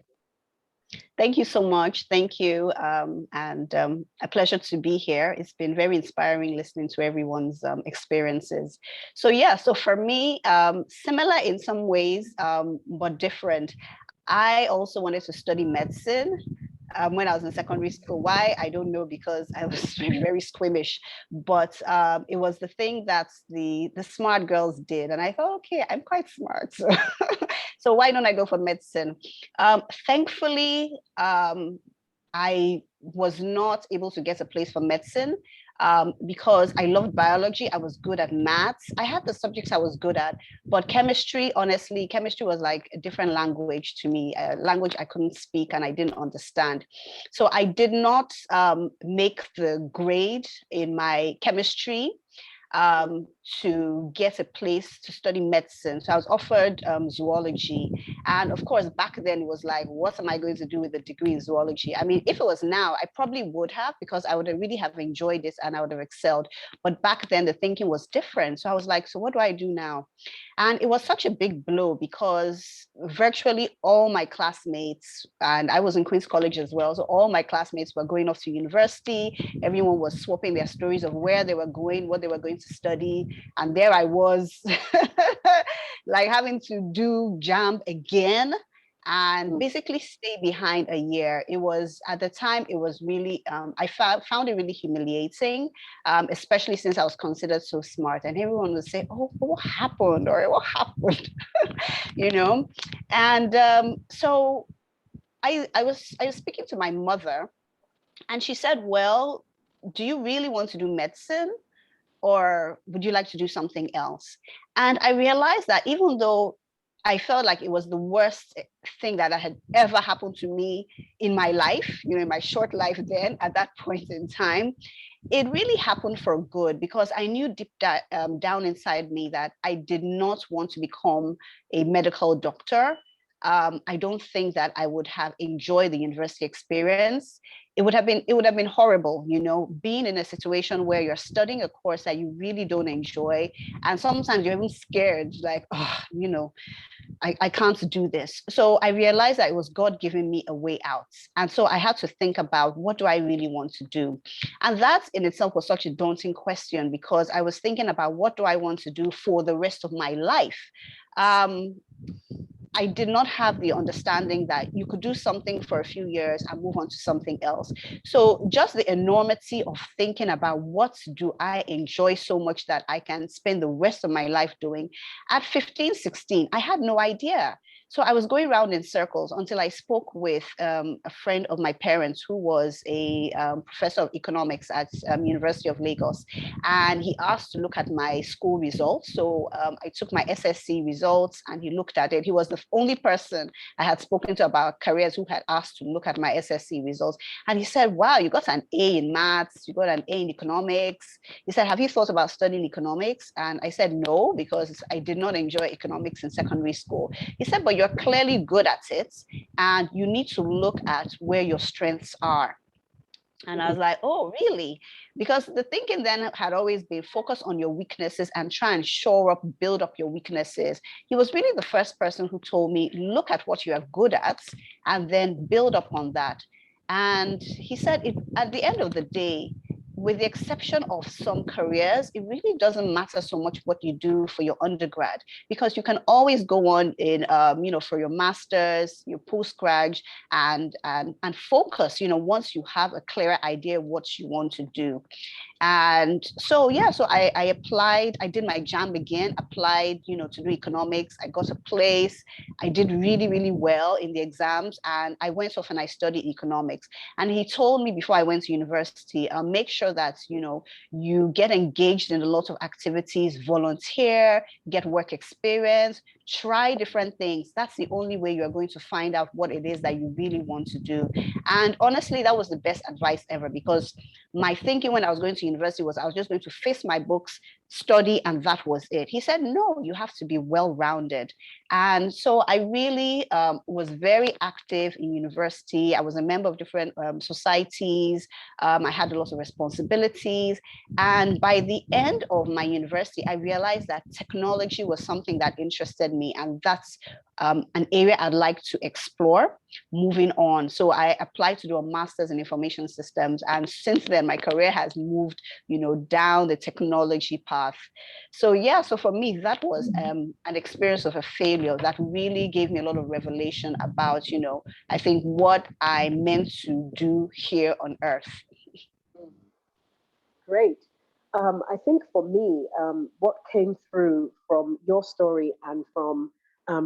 Thank you so much. Thank you. And a pleasure to be here. It's been very inspiring listening to everyone's experiences. So yeah, so for me, similar in some ways, but different. I also wanted to study medicine. When I was in secondary school. Why? I don't know, because I was very squeamish, but it was the thing that the smart girls did. And I thought, okay, I'm quite smart. So why don't I go for medicine? Thankfully, I was not able to get a place for medicine because I loved biology. I was good at maths. I had the subjects I was good at, but chemistry, honestly, chemistry was like a different language to me, a language I couldn't speak and I didn't understand. So I did not make the grade in my chemistry to get a place to study medicine. So I was offered zoology. And of course, back then it was like, what am I going to do with a degree in zoology? I mean, if it was now, I probably would have, because I would have really have enjoyed this and I would have excelled. But back then the thinking was different. So I was like, so what do I do now? And it was such a big blow because virtually all my classmates, and I was in Queen's College as well, so all my classmates were going off to university. Everyone was swapping their stories of where they were going, what they were going to study. And there I was, like having to do JAMB again and basically stay behind a year. It was, at the time, it was really, I found it really humiliating, especially since I was considered so smart. And everyone would say, oh, what happened? Or what happened? You know? And so I was speaking to my mother, and she said, well, do you really want to do medicine? Or would you like to do something else? And I realized that even though I felt like it was the worst thing that had ever happened to me in my life, you know, in my short life then, at that point in time, it really happened for good, because I knew deep down inside me that I did not want to become a medical doctor. I don't think that I would have enjoyed the university experience. It would have been horrible, you know, being in a situation where you're studying a course that you really don't enjoy, and sometimes you're even scared, like, oh, you know, I can't do this. So I realized that it was God giving me a way out. And so I had to think about, what do I really want to do? And that in itself was such a daunting question, because I was thinking about, what do I want to do for the rest of my life? I did not have the understanding that you could do something for a few years and move on to something else. So just the enormity of thinking about, what do I enjoy so much that I can spend the rest of my life doing? At 15, 16, I had no idea. So I was going around in circles until I spoke with a friend of my parents, who was a professor of economics at University of Lagos. And he asked to look at my school results. So I took my SSC results and he looked at it. He was the only person I had spoken to about careers who had asked to look at my SSC results. And he said, wow, you got an A in maths, you got an A in economics. He said, have you thought about studying economics? And I said, no, because I did not enjoy economics in secondary school. He said, but you're clearly good at it, and you need to look at where your strengths are. And I was like, oh, really? Because the thinking then had always been, focus on your weaknesses and try and shore up, build up your weaknesses. He was really the first person who told me, look at what you are good at and then build upon that. And he said, at the end of the day, with the exception of some careers, it really doesn't matter so much what you do for your undergrad, because you can always go on in, you know, for your master's, your postgrad, and focus, you know, once you have a clearer idea of what you want to do. And so, yeah, so I applied, I did my JAMB again, applied, you know, to do economics. I got a place. I did really, really well in the exams, and I went off and I studied economics. And he told me before I went to university, make sure that, you know, you get engaged in a lot of activities, volunteer, get work experience, try different things. That's the only way you're going to find out what it is that you really want to do. And honestly, that was the best advice ever, because my thinking when I was going to university was I was just going to face my books, study, and that was it. He said, no, you have to be well-rounded. And so I really was very active in university. I was a member of different societies. I had a lot of responsibilities. And by the end of my university, I realized that technology was something that interested me. And that's an area I'd like to explore moving on. So I applied to do a master's in information systems. And since then, my career has moved, you know, down the technology path. So yeah, so for me, that was an experience of a failure that really gave me a lot of revelation about, you know, I think what I meant to do here on earth. Great. I think for me, what came through from your story and from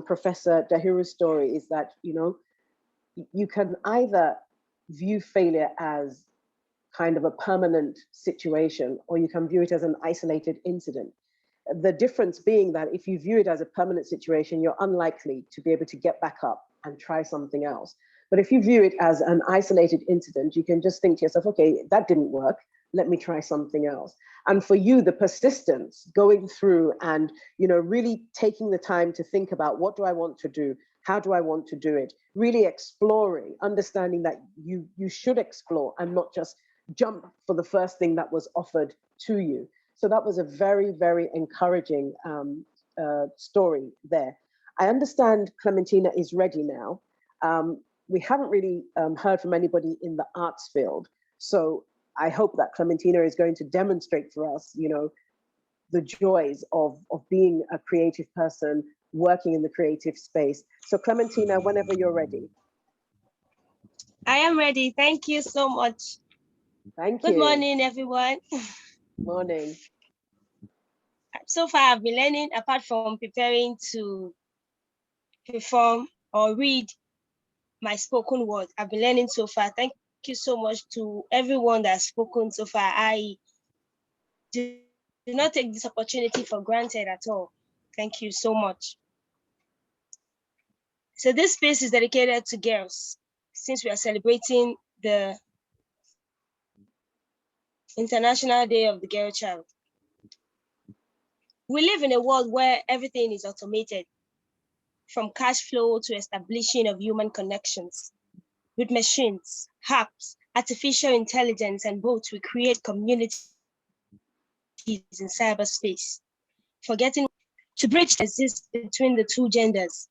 Professor Dahiru's story is that, you know, you can either view failure as kind of a permanent situation, or you can view it as an isolated incident. The difference being that if you view it as a permanent situation, you're unlikely to be able to get back up and try something else. But if you view it as an isolated incident, you can just think to yourself, okay, that didn't work, let me try something else. And for you, the persistence going through and, you know, really taking the time to think about, what do I want to do? How do I want to do it? Really exploring, understanding that you should explore and not just jump for the first thing that was offered to you. So that was a very, very encouraging story there. I understand Clementina is ready now. We haven't really heard from anybody in the arts field. So I hope that Clementina is going to demonstrate for us, you know, the joys of being a creative person, working in the creative space. So Clementina, whenever you're ready. I am ready. Thank you so much. Thank you. Good morning, everyone. Morning. So far, I've been learning, apart from preparing to perform or read my spoken word. I've been learning so far. Thank you so much to everyone that's spoken so far. I do not take this opportunity for granted at all. Thank you so much. So this space is dedicated to girls, since we are celebrating the International Day of the Girl Child. We live in a world where everything is automated, from cash flow to establishing of human connections. With machines, apps, artificial intelligence, and bots, we create communities in cyberspace, forgetting to bridge that exists between the two genders,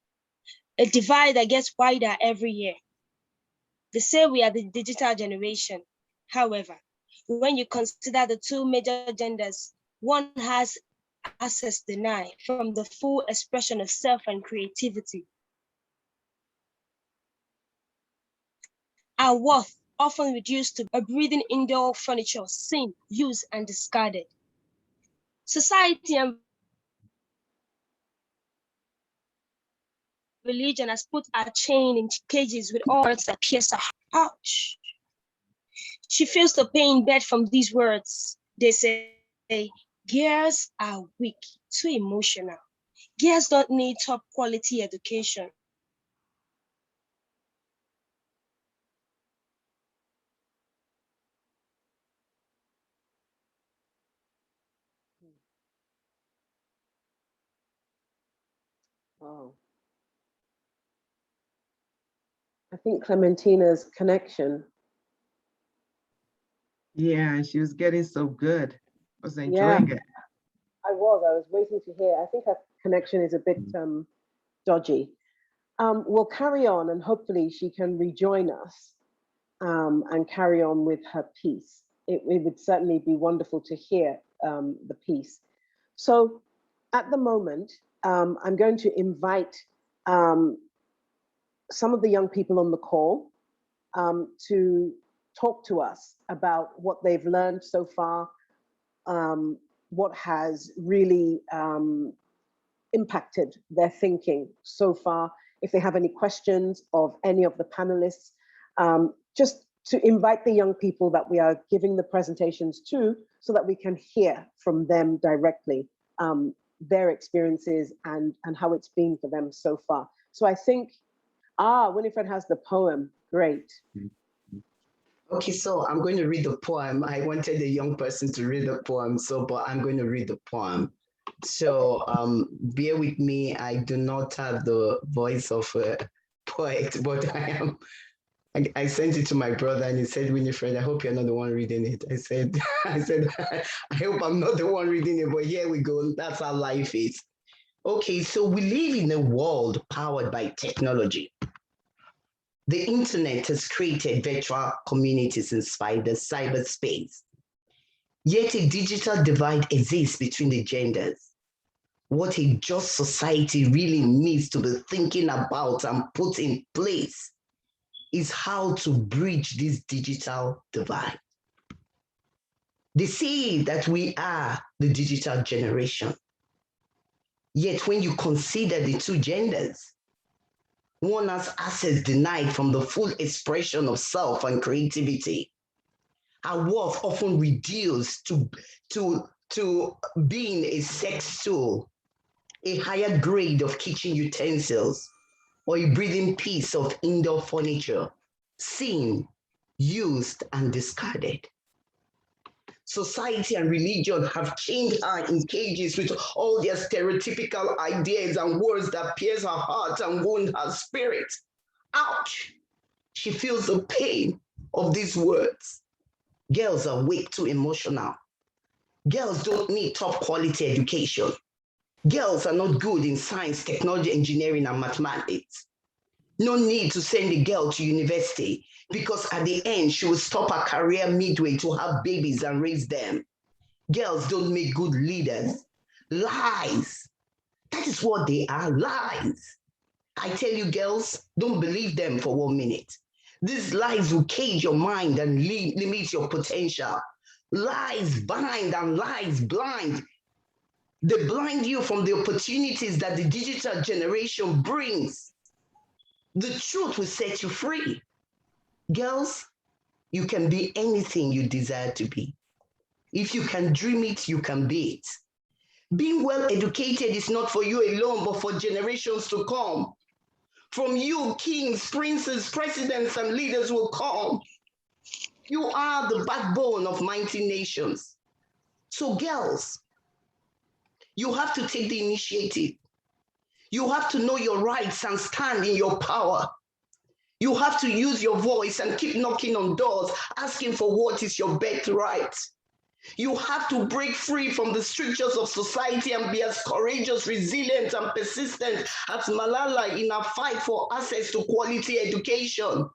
a divide that gets wider every year. They say we are the digital generation. However, when you consider the two major genders, one has access denied from the full expression of self and creativity. Our worth often reduced to a breathing indoor furniture, seen, used, and discarded. Society and religion has put our chain in cages with all words that pierce her. Ouch. She feels the pain bed from these words. They say, girls are weak, too emotional. Girls don't need top quality education. Wow. I think Clementina's connection. Yeah, she was getting so good. I was enjoying it. I was waiting to hear. I think her connection is a bit dodgy. We'll carry on and hopefully she can rejoin us and carry on with her piece. It would certainly be wonderful to hear the piece. So at the moment, I'm going to invite some of the young people on the call to talk to us about what they've learned so far, what has really impacted their thinking so far. If they have any questions of any of the panelists, just to invite the young people that we are giving the presentations to so that we can hear from them directly, their experiences and how it's been for them so far. So I think, Winifred has the poem, great. Okay, so I'm going to read the poem. I wanted a young person to read the poem, but I'm going to read the poem. So bear with me, I do not have the voice of a poet, but I sent it to my brother and he said, Winifred, I hope you're not the one reading it. I said, I hope I'm not the one reading it, but here we go. That's how life is. Okay, so we live in a world powered by technology. The internet has created virtual communities inside the cyberspace. Yet a digital divide exists between the genders. What a just society really needs to be thinking about and put in place is how to bridge this digital divide. They say that we are the digital generation. Yet when you consider the two genders, one has access denied from the full expression of self and creativity. Our worth often reduced to being a sex tool, a higher grade of kitchen utensils, or a breathing piece of indoor furniture, seen, used, and discarded. Society and religion have chained her in cages with all their stereotypical ideas and words that pierce her heart and wound her spirit. Ouch! She feels the pain of these words. Girls are way too emotional. Girls don't need top quality education. Girls are not good in science, technology, engineering, and mathematics. No need to send a girl to university because at the end, she will stop her career midway to have babies and raise them. Girls don't make good leaders. Lies. That is what they are, lies. I tell you, girls, don't believe them for 1 minute. These lies will cage your mind and limit your potential. Lies bind and lies blind. They blind you from the opportunities that the digital generation brings. The truth will set you free. Girls, you can be anything you desire to be. If you can dream it, you can be it. Being well educated is not for you alone, but for generations to come. From you, kings, princes, presidents, and leaders will come. You are the backbone of mighty nations. So girls, you have to take the initiative. You have to know your rights and stand in your power. You have to use your voice and keep knocking on doors, asking for what is your birthright. You have to break free from the strictures of society and be as courageous, resilient, and persistent as Malala in her fight for access to quality education.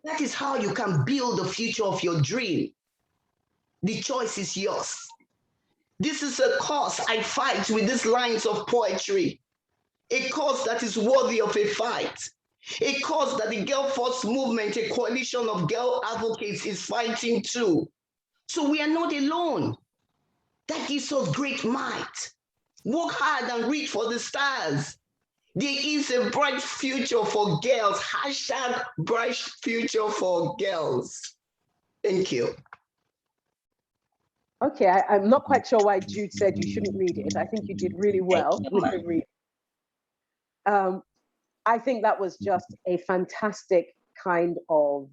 That is how you can build the future of your dream. The choice is yours. This is a cause I fight with these lines of poetry. A cause that is worthy of a fight. A cause that the Girl Force movement, a coalition of girl advocates, is fighting too. So we are not alone. That gives us great might. Work hard and reach for the stars. There is a bright future for girls. Hashtag bright future for girls. Thank you. Okay, I'm not quite sure why Jude said you shouldn't read it. I think you did really well with the read. I think that was just a fantastic kind of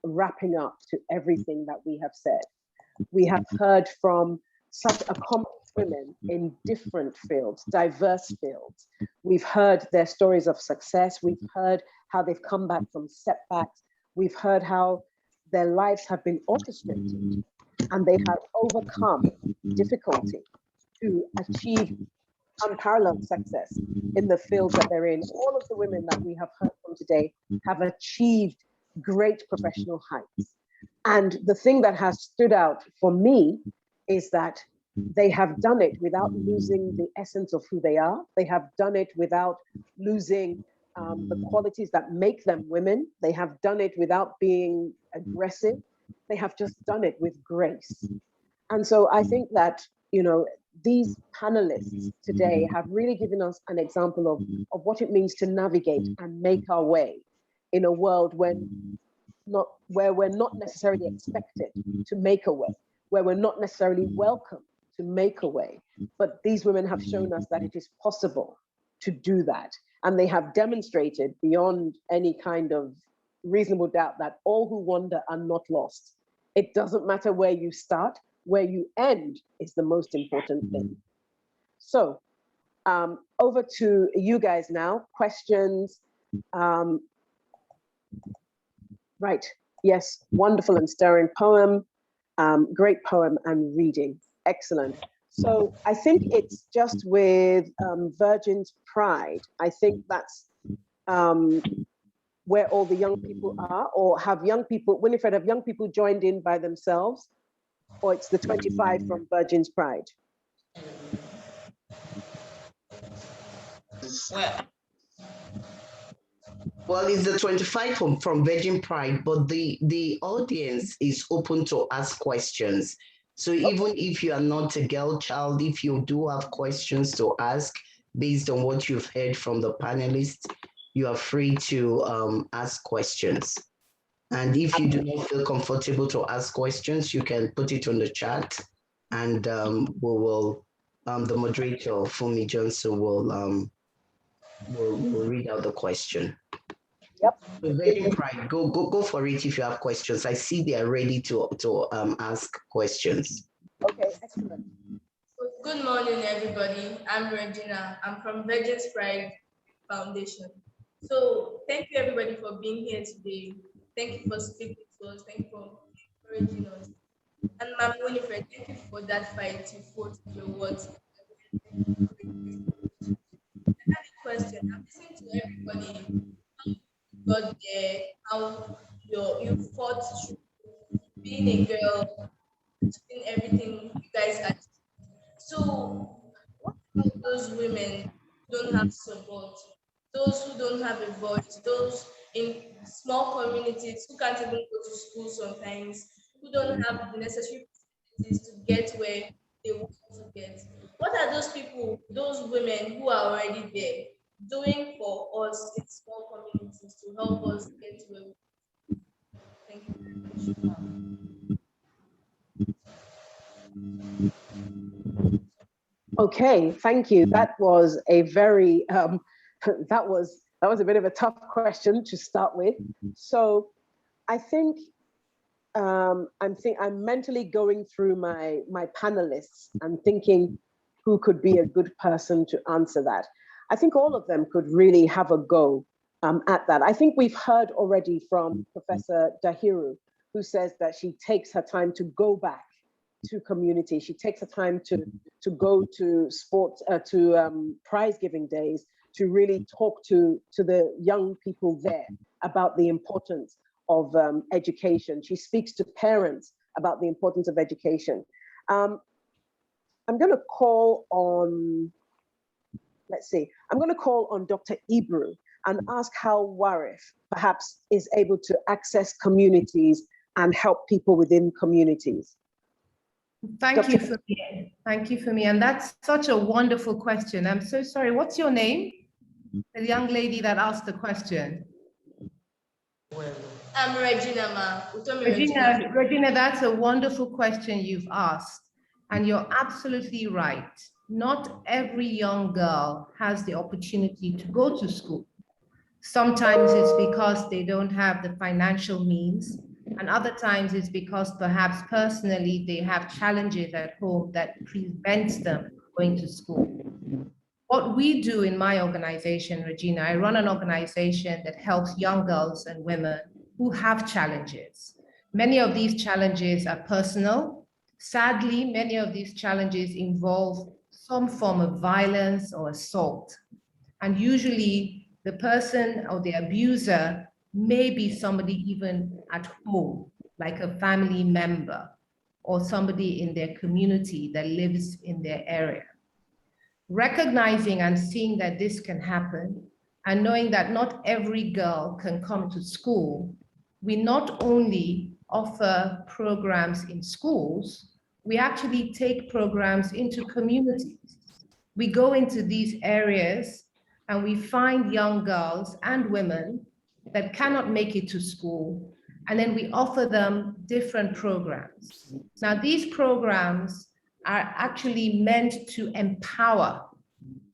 wrapping up to everything that we have said. We have heard from such accomplished women in different fields, diverse fields. We've heard their stories of success. We've heard how they've come back from setbacks. We've heard how their lives have been orchestrated and they have overcome difficulty to achieve unparalleled success in the fields that they're in. All of the women that we have heard from today have achieved great professional heights. And the thing that has stood out for me is that they have done it without losing the essence of who they are. They have done it without losing the qualities that make them women. They have done it without being aggressive. They have just done it with grace. And so I think that, you know, these panelists today have really given us an example of what it means to navigate and make our way in a world where we're not necessarily expected to make a way, where we're not necessarily welcome to make a way. But these women have shown us that it is possible to do that. And they have demonstrated beyond any kind of reasonable doubt that all who wander are not lost. It doesn't matter where you start, where you end is the most important thing. So over to you guys now, questions. Right, yes, wonderful and stirring poem, great poem and reading, excellent. So I think it's just with Virgin's Pride. I think that's where all the young people are, or have young people, Winifred, have young people joined in by themselves? Or it's the 25 from Virgin's Pride? Well, it's the 25 from Virgin Pride, but the audience is open to ask questions. So even if you are not a girl child, if you do have questions to ask based on what you've heard from the panelists, you are free to ask questions. And if you do not feel comfortable to ask questions, you can put it on the chat, and we will, the moderator, Fumi Johnson, will read out the question. Yep. So Lady Pride, go for it if you have questions. I see they are ready to ask questions. Okay, excellent. Good morning, everybody. I'm Regina. I'm from Virgin's Pride Foundation. So thank you, everybody, for being here today. Thank you for speaking to us. Thank you for encouraging us. And Ma'am Winifred, thank you for that fight you fought with your words. I have a question. I'm listening to everybody. How you got there, how you fought through being a girl, doing everything you guys are. So what about those women who don't have support, those who don't have a voice, those in small communities who can't even go to school sometimes, who don't have the necessary facilities to get where they want to get? What are those people, those women who are already there doing for us in small communities to help us get where we Thank you very much. Okay, thank you. That was a very that was a bit of a tough question to start with. So I think I'm mentally going through my panelists and thinking who could be a good person to answer that. I think all of them could really have a go at that. I think we've heard already from Professor Dahiru, who says that she takes her time to go back to community. She takes her time to go to sports, to prize giving days, to really talk to the young people there about the importance of education. She speaks to parents about the importance of education. I'm going to call on, I'm going to call on Dr. Ibru and ask how Warif perhaps is able to access communities and help people within communities. Thank you for me. Thank you for me. And that's such a wonderful question. I'm so sorry. What's your name? The young lady that asked the question. I'm Regina, ma. Regina, that's a wonderful question you've asked. And you're absolutely right. Not every young girl has the opportunity to go to school. Sometimes it's because they don't have the financial means, and other times it's because perhaps personally they have challenges at home that prevents them from going to school. What we do in my organization, Regina, I run an organization that helps young girls and women who have challenges. Many of these challenges are personal. Sadly, many of these challenges involve some form of violence or assault. And usually the person or the abuser may be somebody even at home, like a family member or somebody in their community that lives in their area. Recognizing and seeing that this can happen and knowing that not every girl can come to school, we not only offer programs in schools, we actually take programs into communities. We go into these areas and we find young girls and women that cannot make it to school, and then we offer them different programs. Now, these programs are actually meant to empower,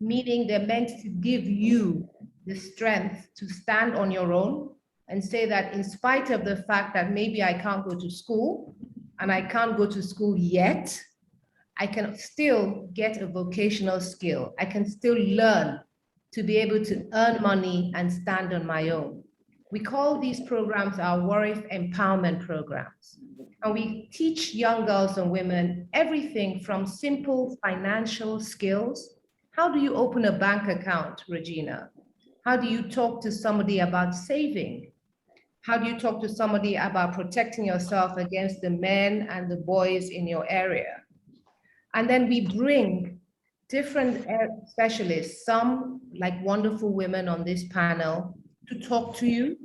meaning they're meant to give you the strength to stand on your own and say that in spite of the fact that maybe I can't go to school and I can't go to school yet, I can still get a vocational skill. I can still learn to be able to earn money and stand on my own. We call these programs our Warif Empowerment Programs. And we teach young girls and women everything from simple financial skills. How do you open a bank account, Regina? How do you talk to somebody about saving? How do you talk to somebody about protecting yourself against the men and the boys in your area? And then we bring different specialists, some like wonderful women on this panel, to talk to you,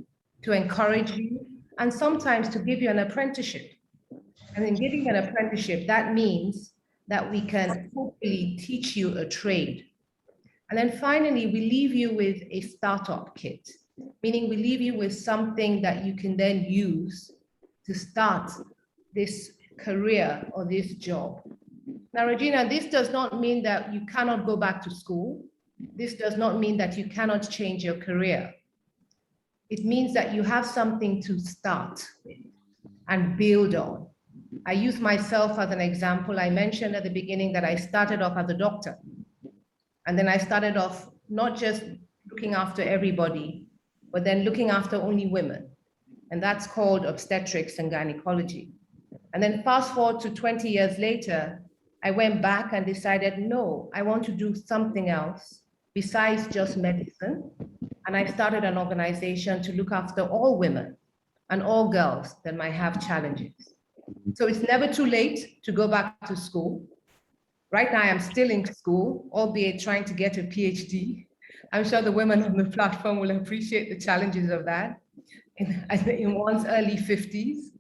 to encourage you, and sometimes to give you an apprenticeship. And in giving an apprenticeship, that means that we can hopefully teach you a trade. And then finally, we leave you with a startup kit, meaning we leave you with something that you can then use to start this career or this job. Now, Regina, this does not mean that you cannot go back to school. This does not mean that you cannot change your career. It means that you have something to start with and build on. I use myself as an example. I mentioned at the beginning that I started off as a doctor. And then I started off not just looking after everybody, but then looking after only women. And that's called obstetrics and gynecology. And then fast forward to 20 years later, I went back and decided, no, I want to do something else besides just medicine. And I started an organization to look after all women and all girls that might have challenges. So it's never too late to go back to school. Right now, I'm still in school, albeit trying to get a PhD. I'm sure the women on the platform will appreciate the challenges of that in one's early 50s.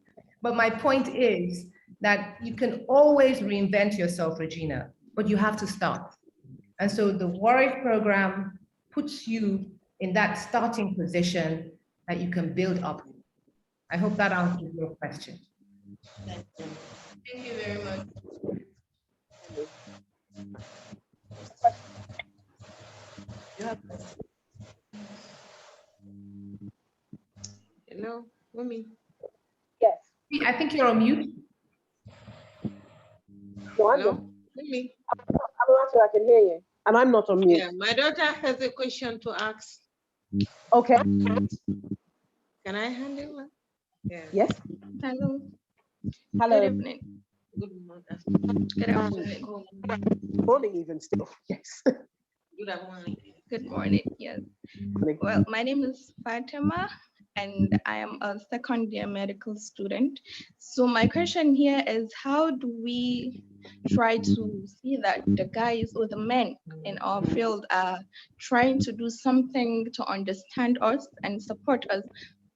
But my point is that you can always reinvent yourself, Regina, but you have to start. And so the Warwick program puts you in that starting position that you can build up. I hope that answers your question. Thank you very much. Hello, Wumi. Yes. I think you're on mute. No, I'm Hello, not. Wumi. I'm not sure I can hear you. And I'm not on mute. Yeah, my daughter has a question to ask. Okay. Can I handle it? Yeah. Yes. Hello. Hello. Good evening. Good morning. Good afternoon. Morning even still. Yes. Good morning. Good morning. Yes. Well, my name is Fatima, and I am a second year medical student. So my question here is, how do we try to see that the guys or the men in our field are trying to do something to understand us and support us?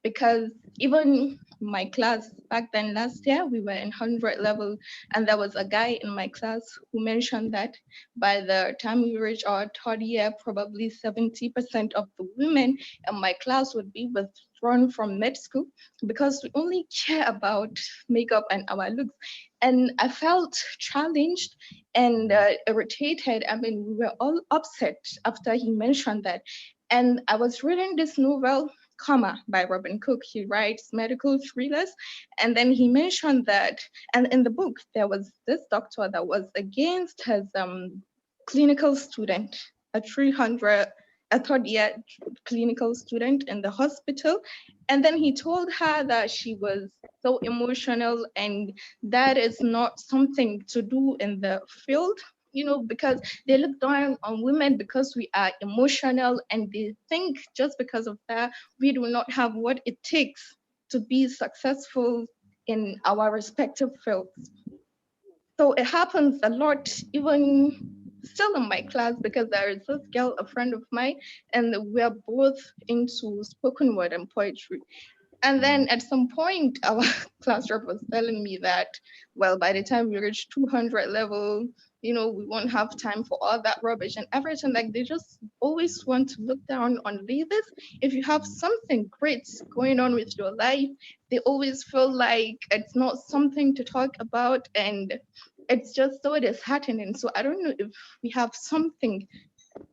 Because even my class back then last year, we were in 100 level, and there was a guy in my class who mentioned that by the time we reach our third year, probably 70% of the women in my class would be withdrawn from med school because we only care about makeup and our looks. And I felt challenged and irritated. I mean, we were all upset after he mentioned that. And I was reading this novel, Comma by Robin Cook. He writes medical thrillers. And then he mentioned that, and in the book, there was this doctor that was against his clinical student, a third year clinical student in the hospital. And then he told her that she was so emotional and that is not something to do in the field, you know, because they look down on women because we are emotional, and they think just because of that, we do not have what it takes to be successful in our respective fields. So it happens a lot, even still in my class, because there is this girl, a friend of mine, and we're both into spoken word and poetry. And then at some point, our class rep was telling me that, well, by the time we reach 200 level, you know, we won't have time for all that rubbish and everything. Like, they just always want to look down on ladies. If you have something great going on with your life, they always feel like it's not something to talk about, and it's just so disheartening. So I don't know if we have something,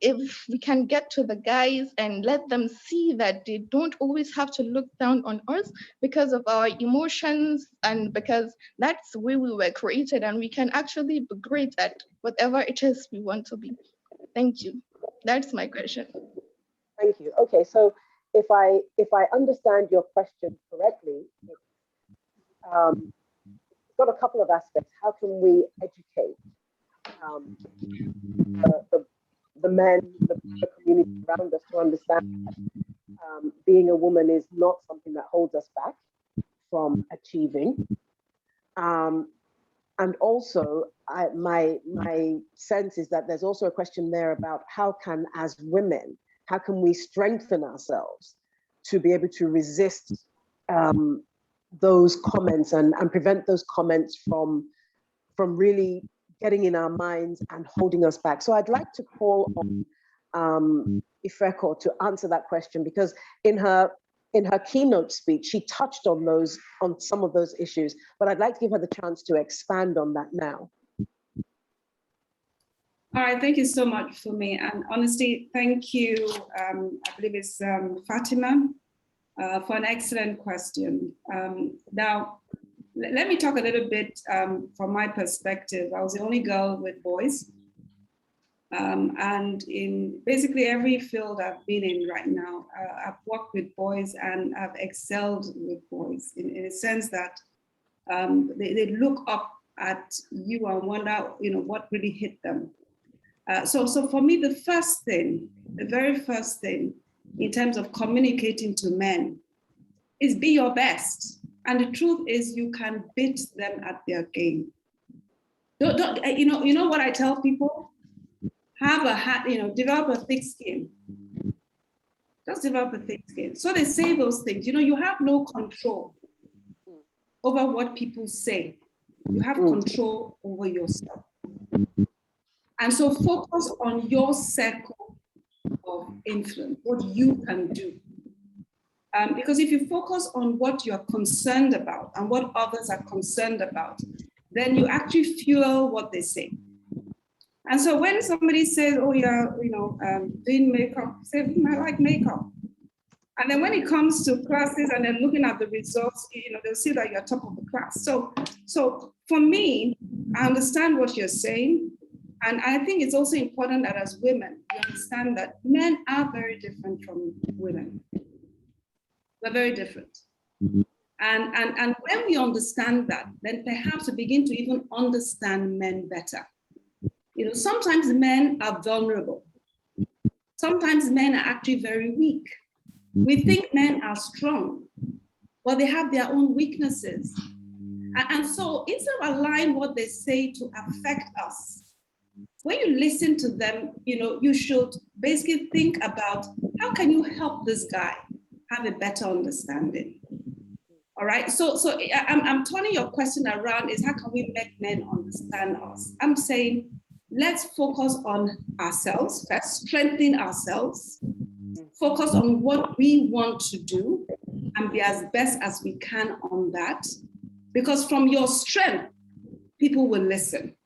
if we can get to the guys and let them see that they don't always have to look down on us because of our emotions, and because that's the way we were created, and we can actually be great at whatever it is we want to be. Thank you. That's my question. Thank you. Okay, so if I understand your question correctly, it's got a couple of aspects. How can we educate the men, the community around us to understand that being a woman is not something that holds us back from achieving. And also, my sense is that there's also a question there about how can, as women, how can we strengthen ourselves to be able to resist those comments and prevent those comments from really getting in our minds and holding us back. So I'd like to call on Ifeko to answer that question, because in her keynote speech, she touched on some of those issues, but I'd like to give her the chance to expand on that now. All right, thank you so much, Fumi. And honestly, thank you, I believe it's Fatima, for an excellent question. Now, let me talk a little bit from my perspective. I was the only girl with boys. And in basically every field I've been in right now, I've worked with boys and I've excelled with boys in a sense that they look up at you and wonder, what really hit them. So for me, the very first thing in terms of communicating to men is be your best. And the truth is you can beat them at their game. You know what I tell people? Develop a thick skin. Just develop a thick skin. So they say those things. You have no control over what people say. You have control over yourself. And so focus on your circle of influence, what you can do. Because if you focus on what you're concerned about and what others are concerned about, then you actually fuel what they say. And so when somebody says, oh, you're doing makeup, say, I like makeup. And then when it comes to classes and then looking at the results, they'll see that you're top of the class. So for me, I understand what you're saying. And I think it's also important that as women, we understand that men are very different from women. We're very different. And when we understand that, then perhaps we begin to even understand men better. Sometimes men are vulnerable. Sometimes men are actually very weak. We think men are strong, but they have their own weaknesses. And so instead of allowing what they say to affect us, when you listen to them, you should basically think about how can you help this guy have a better understanding. All right, so I'm turning your question around is how can we make men understand us? I'm saying, let's focus on ourselves first, strengthen ourselves, focus on what we want to do and be as best as we can on that. Because from your strength, people will listen.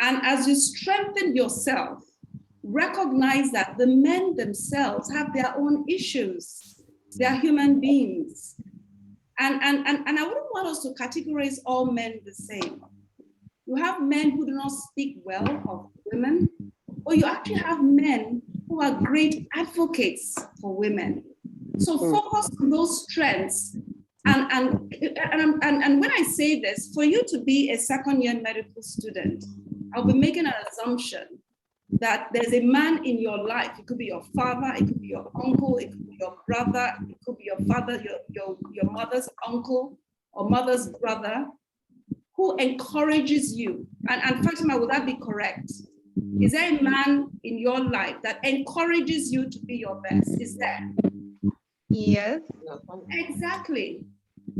And as you strengthen yourself, recognize that the men themselves have their own issues. They are human beings. And I wouldn't want us to categorize all men the same. You have men who do not speak well of women, or you actually have men who are great advocates for women. So focus on those strengths. And when I say this, for you to be a second-year medical student, I'll be making an assumption that there's a man in your life. It could be your father, it could be your uncle, it could be your brother, it could be your father, your mother's uncle or mother's brother, who encourages you. And Fatima, would that be correct? Is there a man in your life that encourages you to be your best? Is there? Yes. Exactly.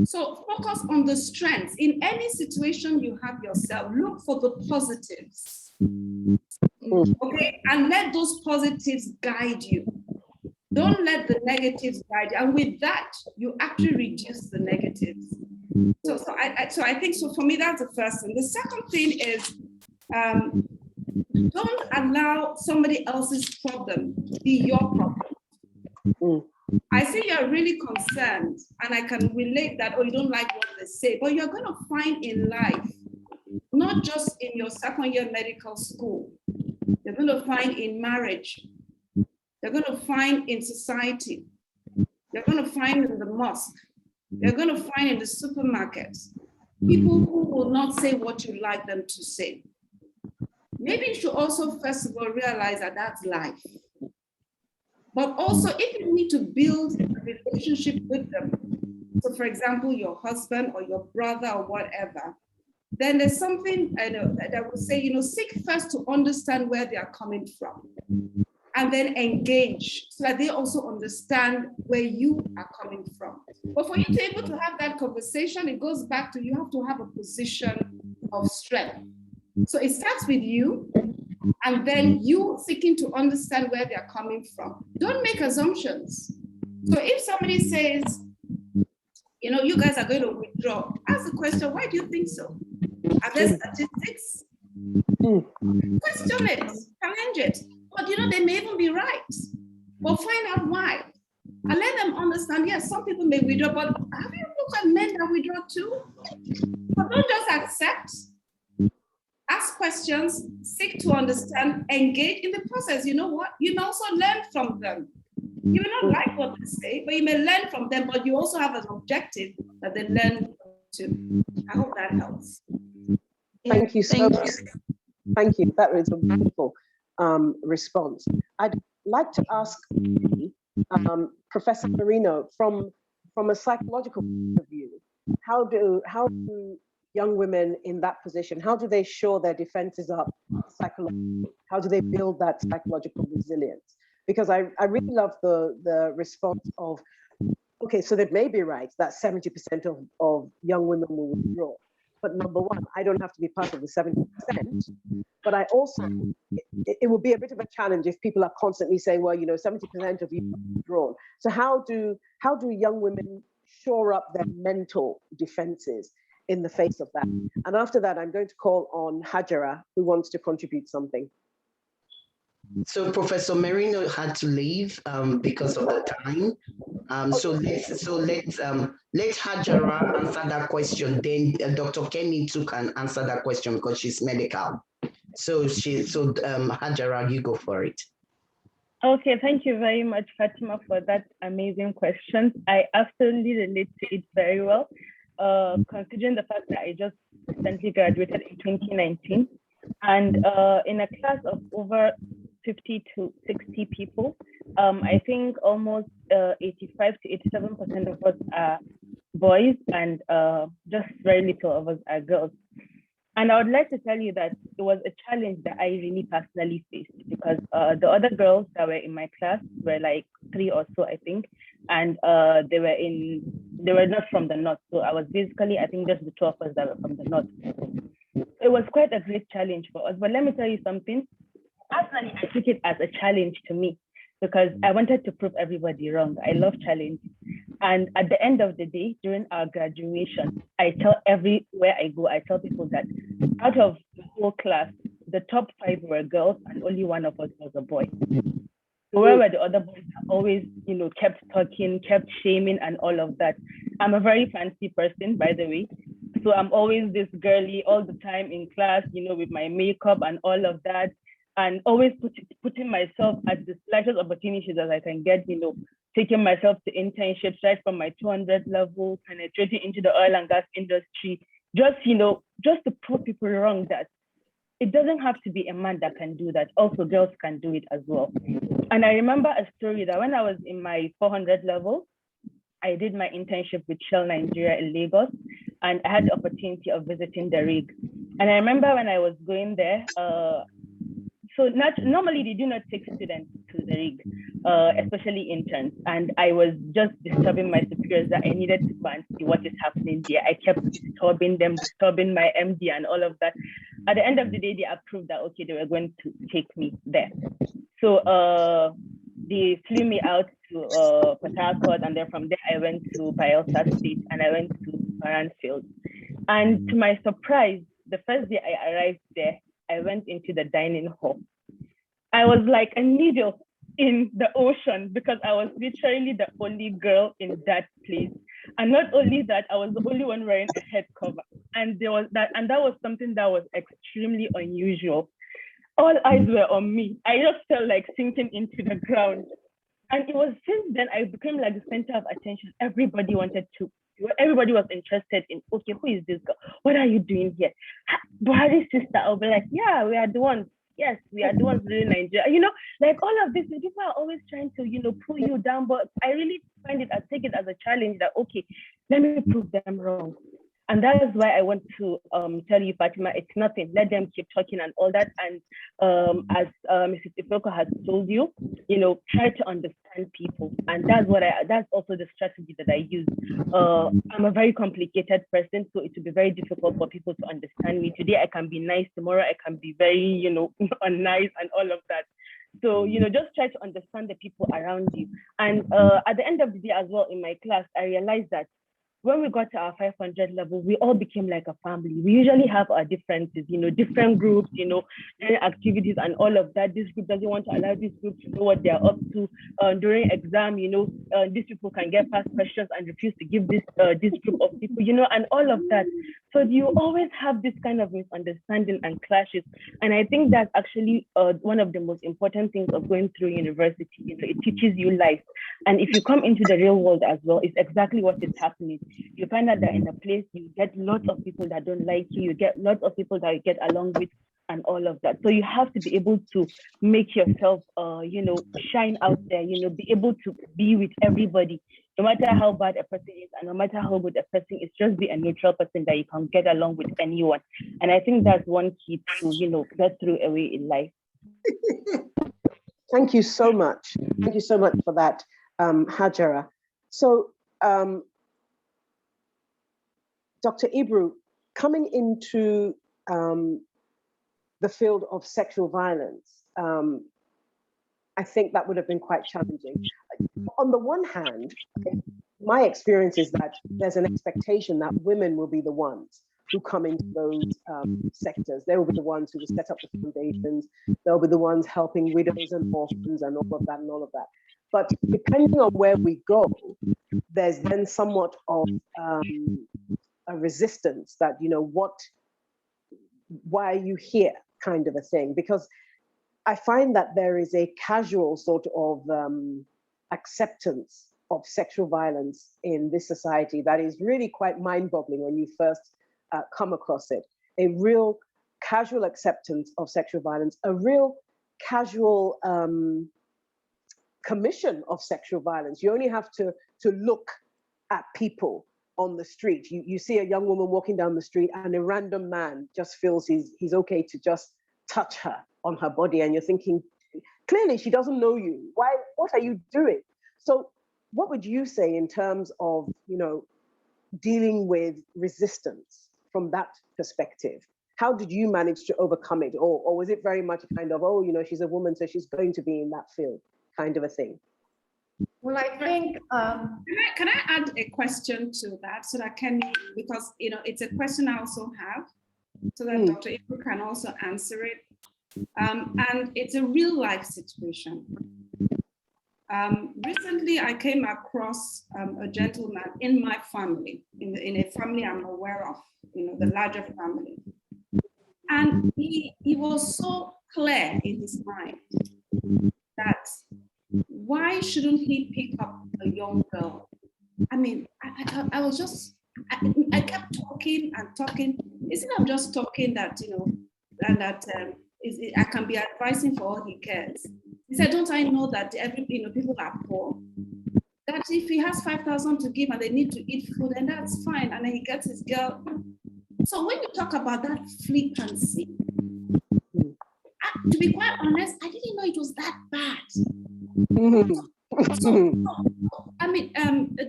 So focus on the strengths. In any situation you have yourself, look for the positives. Okay, and let those positives guide you. Don't let the negatives guide you. And with that, you actually reduce the negatives. So I think for me, that's the first thing. The second thing is don't allow somebody else's problem be your problem. I see you're really concerned, and I can relate that, you don't like what they say, but you're going to find in life, not just in your second year medical school, you're going to find in marriage, you're going to find in society, you're going to find in the mosque, you're going to find in the supermarket, people who will not say what you like them to say. Maybe you should also, first of all, realize that that's life. But also, if you need to build a relationship with them, so for example, your husband or your brother or whatever, then there's something that I would say, seek first to understand where they are coming from, and then engage so that they also understand where you are coming from. But for you to be able to have that conversation, it goes back to you have to have a position of strength. So it starts with you. and then you seeking to understand where they're coming from. Don't make assumptions. So if somebody says, you know, you guys are going to withdraw, ask the question, why do you think so? Are there statistics? Question it, challenge it. But you know, they may even be right. But find out why. And let them understand, yes, some people may withdraw, but have you looked at men that withdraw too? But don't just accept. Ask questions, seek to understand, engage in the process. You know what? You may also learn from them. You may not like what they say, but you may learn from them, but you also have an objective that they learn too. I hope that helps. Thank you so much. Thank you. That was a wonderful response. I'd like to ask Professor Marino, from a psychological point of view, how do young women in that position, how do they shore their defenses up psychologically? How do they build that psychological resilience? Because I really love the response of, okay, so that may be right, that 70% of young women will withdraw. But number one, I don't have to be part of the 70%, but I also, it will be a bit of a challenge if people are constantly saying, well, you know, 70% of you are withdrawn. So how do young women shore up their mental defenses in the face of that? And after that, I'm going to call on Hajara, who wants to contribute something. So Professor Merino had to leave because of the time. So let Hajara answer that question. Then Dr. Kenny too can answer that question because she's medical. So Hajara, you go for it. Okay, thank you very much, Fatima, for that amazing question. I absolutely relate to it very well, considering the fact that I just recently graduated in 2019, and in a class of over 50 to 60 people, I think almost 85 to 87% of us are boys, and just very little of us are girls. And I would like to tell you that it was a challenge that I really personally faced, because the other girls that were in my class were like 3 or so, I think, and they were not from the north. So I was basically, I think, just the 2 of us that were from the north. It was quite a great challenge for us. But let me tell you something. Personally, I took it as a challenge to me because I wanted to prove everybody wrong. I love challenges. And at the end of the day, during our graduation, I tell everywhere I go, I tell people that out of the whole class, the top 5 were girls and only 1 of us was a boy. So where were the other boys that always, you know, kept talking, kept shaming and all of that? I'm a very fancy person, by the way. So I'm always this girly all the time in class, you know, with my makeup and all of that. And always putting myself at the slightest opportunities that I can get, you know, taking myself to internships right from my 200 level, penetrating into the oil and gas industry, just, you know, just to prove people wrong that it doesn't have to be a man that can do that. Also, girls can do it as well. And I remember a story that when I was in my 400 level, I did my internship with Shell Nigeria in Lagos, and I had the opportunity of visiting the rig. And I remember when I was going there, so normally they do not take students to the rig, especially interns. And I was just disturbing my superiors that I needed to go and see what is happening there. I kept disturbing them, disturbing my MD and all of that. At the end of the day, they approved that, okay, they were going to take me there. So they flew me out to Port Harcourt, and then from there I went to Bielsa State and I went to Maranfield. And to my surprise, the first day I arrived there, I went into the dining hall. I was like a needle in the ocean because I was literally the only girl in that place. And not only that, I was the only one wearing a head cover. And that was something that was extremely unusual. All eyes were on me. I just felt like sinking into the ground. And it was since then I became like the center of attention. Everybody was interested in, okay, who is this girl? What are you doing here? Buhari's sister. I'll be like, yeah, we are the ones. Yes, we are the ones in Nigeria. You know, like all of this, people are always trying to, you know, pull you down. But I really take it as a challenge that, okay, let me prove them wrong. And that is why I want to tell you, Fatima, it's nothing. Let them keep talking and all that. And as Mrs. Ifoko has told you, try to understand people. And that's also the strategy that I use. I'm a very complicated person, so it will be very difficult for people to understand me. Today I can be nice, tomorrow I can be very, unnice and all of that. So, just try to understand the people around you. And at the end of the day as well, in my class, I realized that when we got to our 500 level, we all became like a family. We usually have our differences, different groups, activities and all of that. This group doesn't want to allow this group to know what they're up to. During exam, these people can get past questions and refuse to give this group of people, and all of that. So you always have this kind of misunderstanding and clashes. And I think that's actually one of the most important things of going through university. It teaches you life. And if you come into the real world as well, it's exactly what is happening. You find out that in a place, you get lots of people that don't like you, you get lots of people that you get along with and all of that. So you have to be able to make yourself, shine out there, be able to be with everybody, no matter how bad a person is and no matter how good a person is, just be a neutral person that you can get along with anyone. And I think that's one key to, get through a way in life. Thank you so much. Thank you so much for that, Hajara. So, Dr. Ibru, coming into the field of sexual violence, I think that would have been quite challenging. On the one hand, my experience is that there's an expectation that women will be the ones who come into those sectors. They will be the ones who will set up the foundations. They'll be the ones helping widows and orphans and all of that and all of that. But depending on where we go, there's then somewhat of a resistance that, why are you here kind of a thing? Because I find that there is a casual sort of acceptance of sexual violence in this society that is really quite mind-boggling when you first come across it. A real casual acceptance of sexual violence, a real casual commission of sexual violence. You only have to look at people on the street. You see a young woman walking down the street and a random man just feels he's okay to just touch her on her body, and you're thinking, clearly she doesn't know you. Why? What are you doing? So what would you say in terms of, dealing with resistance from that perspective? How did you manage to overcome it? Or was it very much kind of, she's a woman, so she's going to be in that field kind of a thing? Well, I think... Can I add a question to that so that because, it's a question I also have, so that Dr. Ibru can also answer it. And it's a real life situation. Recently, I came across a gentleman in my family, in a family I'm aware of, the larger family. And he was so clear in his mind that why shouldn't he pick up a young girl? I mean, I was just, I kept talking and talking. Instead of just talking that, and that I can be advising for all he cares. He said, don't I know that people are poor? That if he has 5,000 to give and they need to eat food, and that's fine. And then he gets his girl. So when you talk about that flippancy, to be quite honest, I didn't know it was that bad. So, I mean,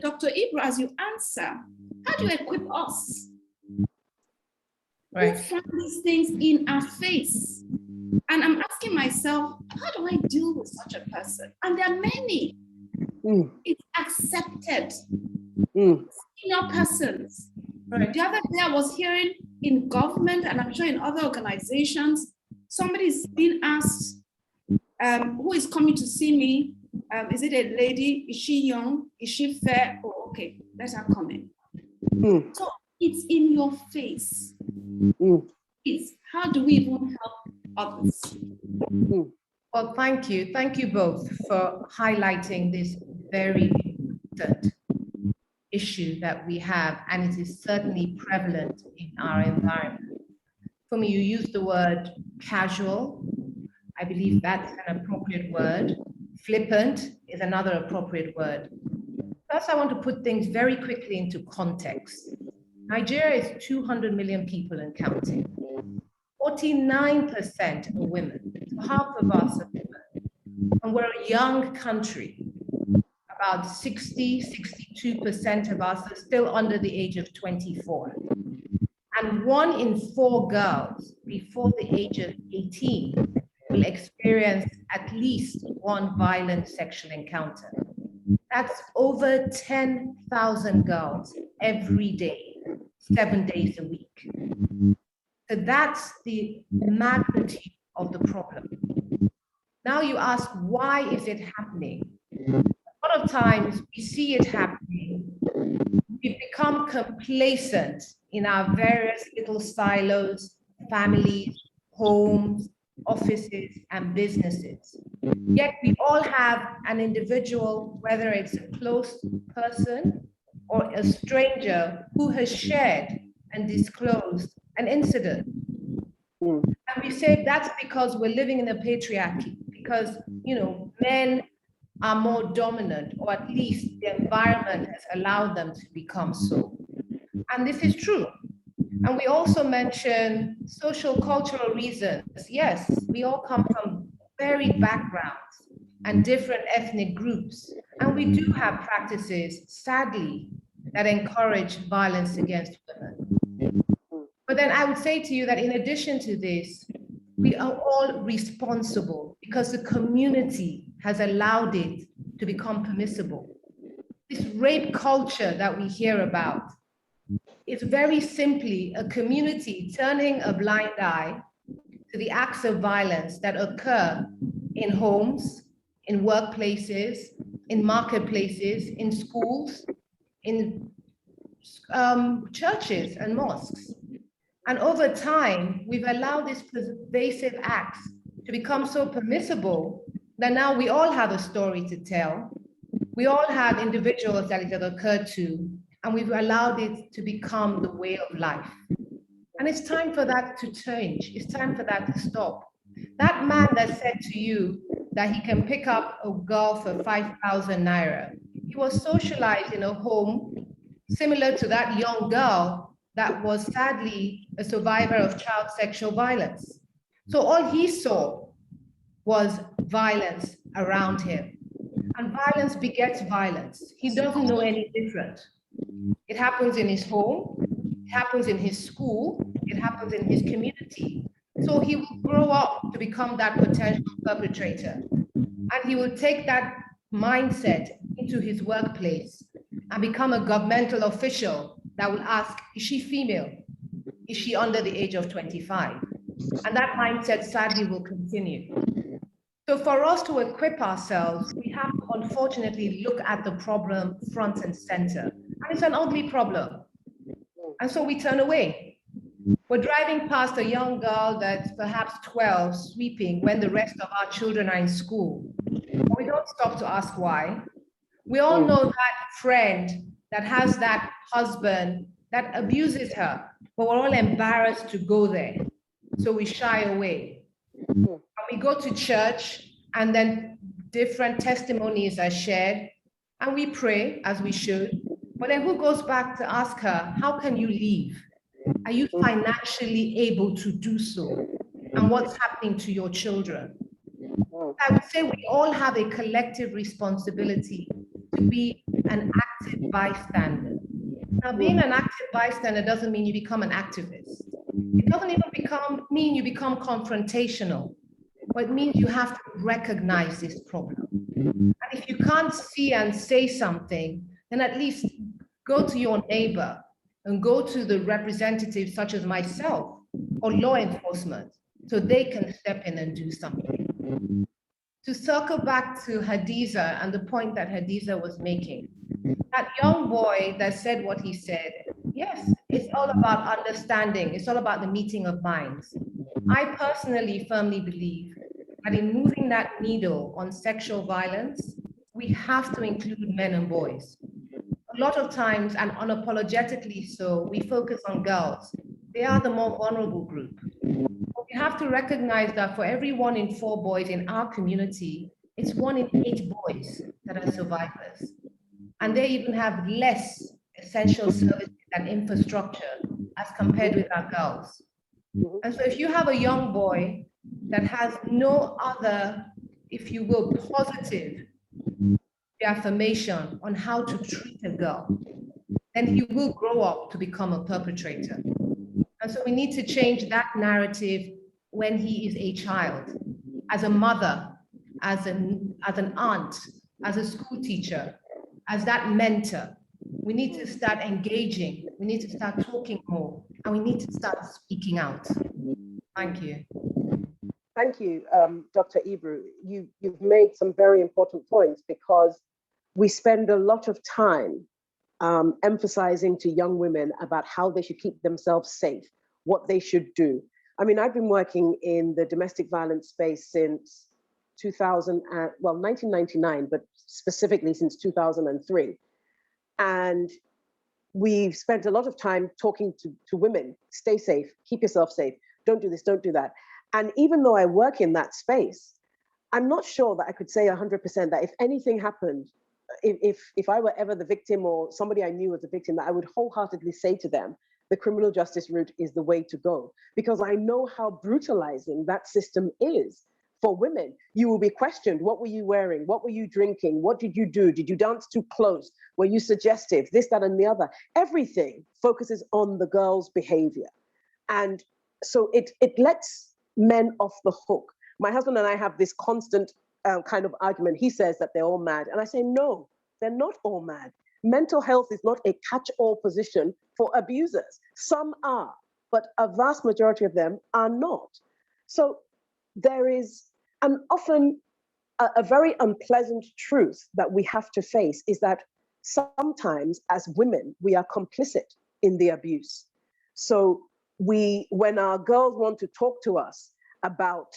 Dr. Ibru, as you answer, how do you equip us? Right. Who find these things in our face? And I'm asking myself, how do I deal with such a person? And there are many. It's accepted. Senior persons. Right. The other day I was hearing in government, and I'm sure in other organizations, somebody's being asked, who is coming to see me? Is it a lady? Is she young? Is she fair? Oh, okay, let her come in. So it's in your face. It's how do we even help others? Well, thank you. Thank you both for highlighting this very important issue that we have, and it is certainly prevalent in our environment. For me, you used the word casual. I believe that's an appropriate word. Flippant is another appropriate word. First, I want to put things very quickly into context. Nigeria is 200 million people and counting. 49% are women, so half of us are women. And we're a young country. About 62% of us are still under the age of 24. And 1 in 4 girls before the age of 18 will experience at least one violent sexual encounter. That's over 10,000 girls every day, 7 days a week. So that's the magnitude of the problem. Now you ask, why is it happening? A lot of times we see it happening. We become complacent in our various little silos, families, homes, offices, and businesses. Yet we all have an individual, whether it's a close person or a stranger, who has shared and disclosed an incident. And we say that's because we're living in a patriarchy, because, you know, men are more dominant, or at least the environment has allowed them to become so. And this is true. And we also mention social cultural reasons. Yes, we all come from varied backgrounds and different ethnic groups. And we do have practices, sadly, that encourage violence against women. But then I would say to you that in addition to this, we are all responsible because the community has allowed it to become permissible. This rape culture that we hear about is very simply a community turning a blind eye to the acts of violence that occur in homes, in workplaces, in marketplaces, in schools, in churches and mosques. And over time, we've allowed these pervasive acts to become so permissible that now we all have a story to tell. We all have individuals that it has occurred to, and we've allowed it to become the way of life. And it's time for that to change. It's time for that to stop. That man that said to you that he can pick up a girl for 5,000 naira, he was socialized in a home similar to that young girl that was sadly a survivor of child sexual violence. So all he saw was violence around him. And violence begets violence. He doesn't know any different. It happens in his home, it happens in his school, it happens in his community. So he will grow up to become that potential perpetrator. And he will take that mindset into his workplace and become a governmental official that will ask, is she female? Is she under the age of 25? And that mindset sadly will continue. So for us to equip ourselves, we have to unfortunately look at the problem front and center. And it's an ugly problem. And so we turn away. We're driving past a young girl that's perhaps 12, sweeping when the rest of our children are in school. But we don't stop to ask why. We all know that friend that has that husband that abuses her, but we're all embarrassed to go there. So we shy away. And we go to church, and then different testimonies are shared, and we pray as we should. But then who goes back to ask her, how can you leave? Are you financially able to do so? And what's happening to your children? I would say we all have a collective responsibility to be an active bystander. Now, being an active bystander doesn't mean you become an activist. It doesn't even mean you become confrontational, but it means you have to recognize this problem. And if you can't see and say something, then at least go to your neighbor and go to the representatives such as myself or law enforcement so they can step in and do something. To circle back to Hadiza and the point that Hadiza was making, that young boy that said what he said, yes, it's all about understanding. It's all about the meeting of minds. I personally firmly believe that in moving that needle on sexual violence, we have to include men and boys. A lot of times, and unapologetically so, we focus on girls. They are the more vulnerable group. But we have to recognize that for every 1 in 4 boys in our community, it's 1 in 8 boys that are survivors. And they even have less essential services that infrastructure as compared with our girls. And so if you have a young boy that has no other, if you will, positive affirmation on how to treat a girl, then he will grow up to become a perpetrator. And so we need to change that narrative when he is a child, as a mother, as an aunt, as a school teacher, as that mentor. We need to start engaging, we need to start talking more, and we need to start speaking out. Thank you. Thank you, Dr. Ibru. You've made some very important points, because we spend a lot of time emphasizing to young women about how they should keep themselves safe, what they should do. I mean, I've been working in the domestic violence space since 1999, but specifically since 2003. And we've spent a lot of time talking to women: stay safe, keep yourself safe, don't do this, don't do that. And even though I work in that space, I'm not sure that I could say 100% that if anything happened, if I were ever the victim or somebody I knew was the victim, that I would wholeheartedly say to them, the criminal justice route is the way to go. Because I know how brutalizing that system is for women. You will be questioned. What were you wearing? What were you drinking? What did you do? Did you dance too close? Were you suggestive? This, that, and the other. Everything focuses on the girl's behavior. And so it lets men off the hook. My husband and I have this constant kind of argument. He says that they're all mad. And I say, no, they're not all mad. Mental health is not a catch-all position for abusers. Some are, but a vast majority of them are not. So there is, and often a very unpleasant truth that we have to face is that sometimes as women, we are complicit in the abuse. So when our girls want to talk to us about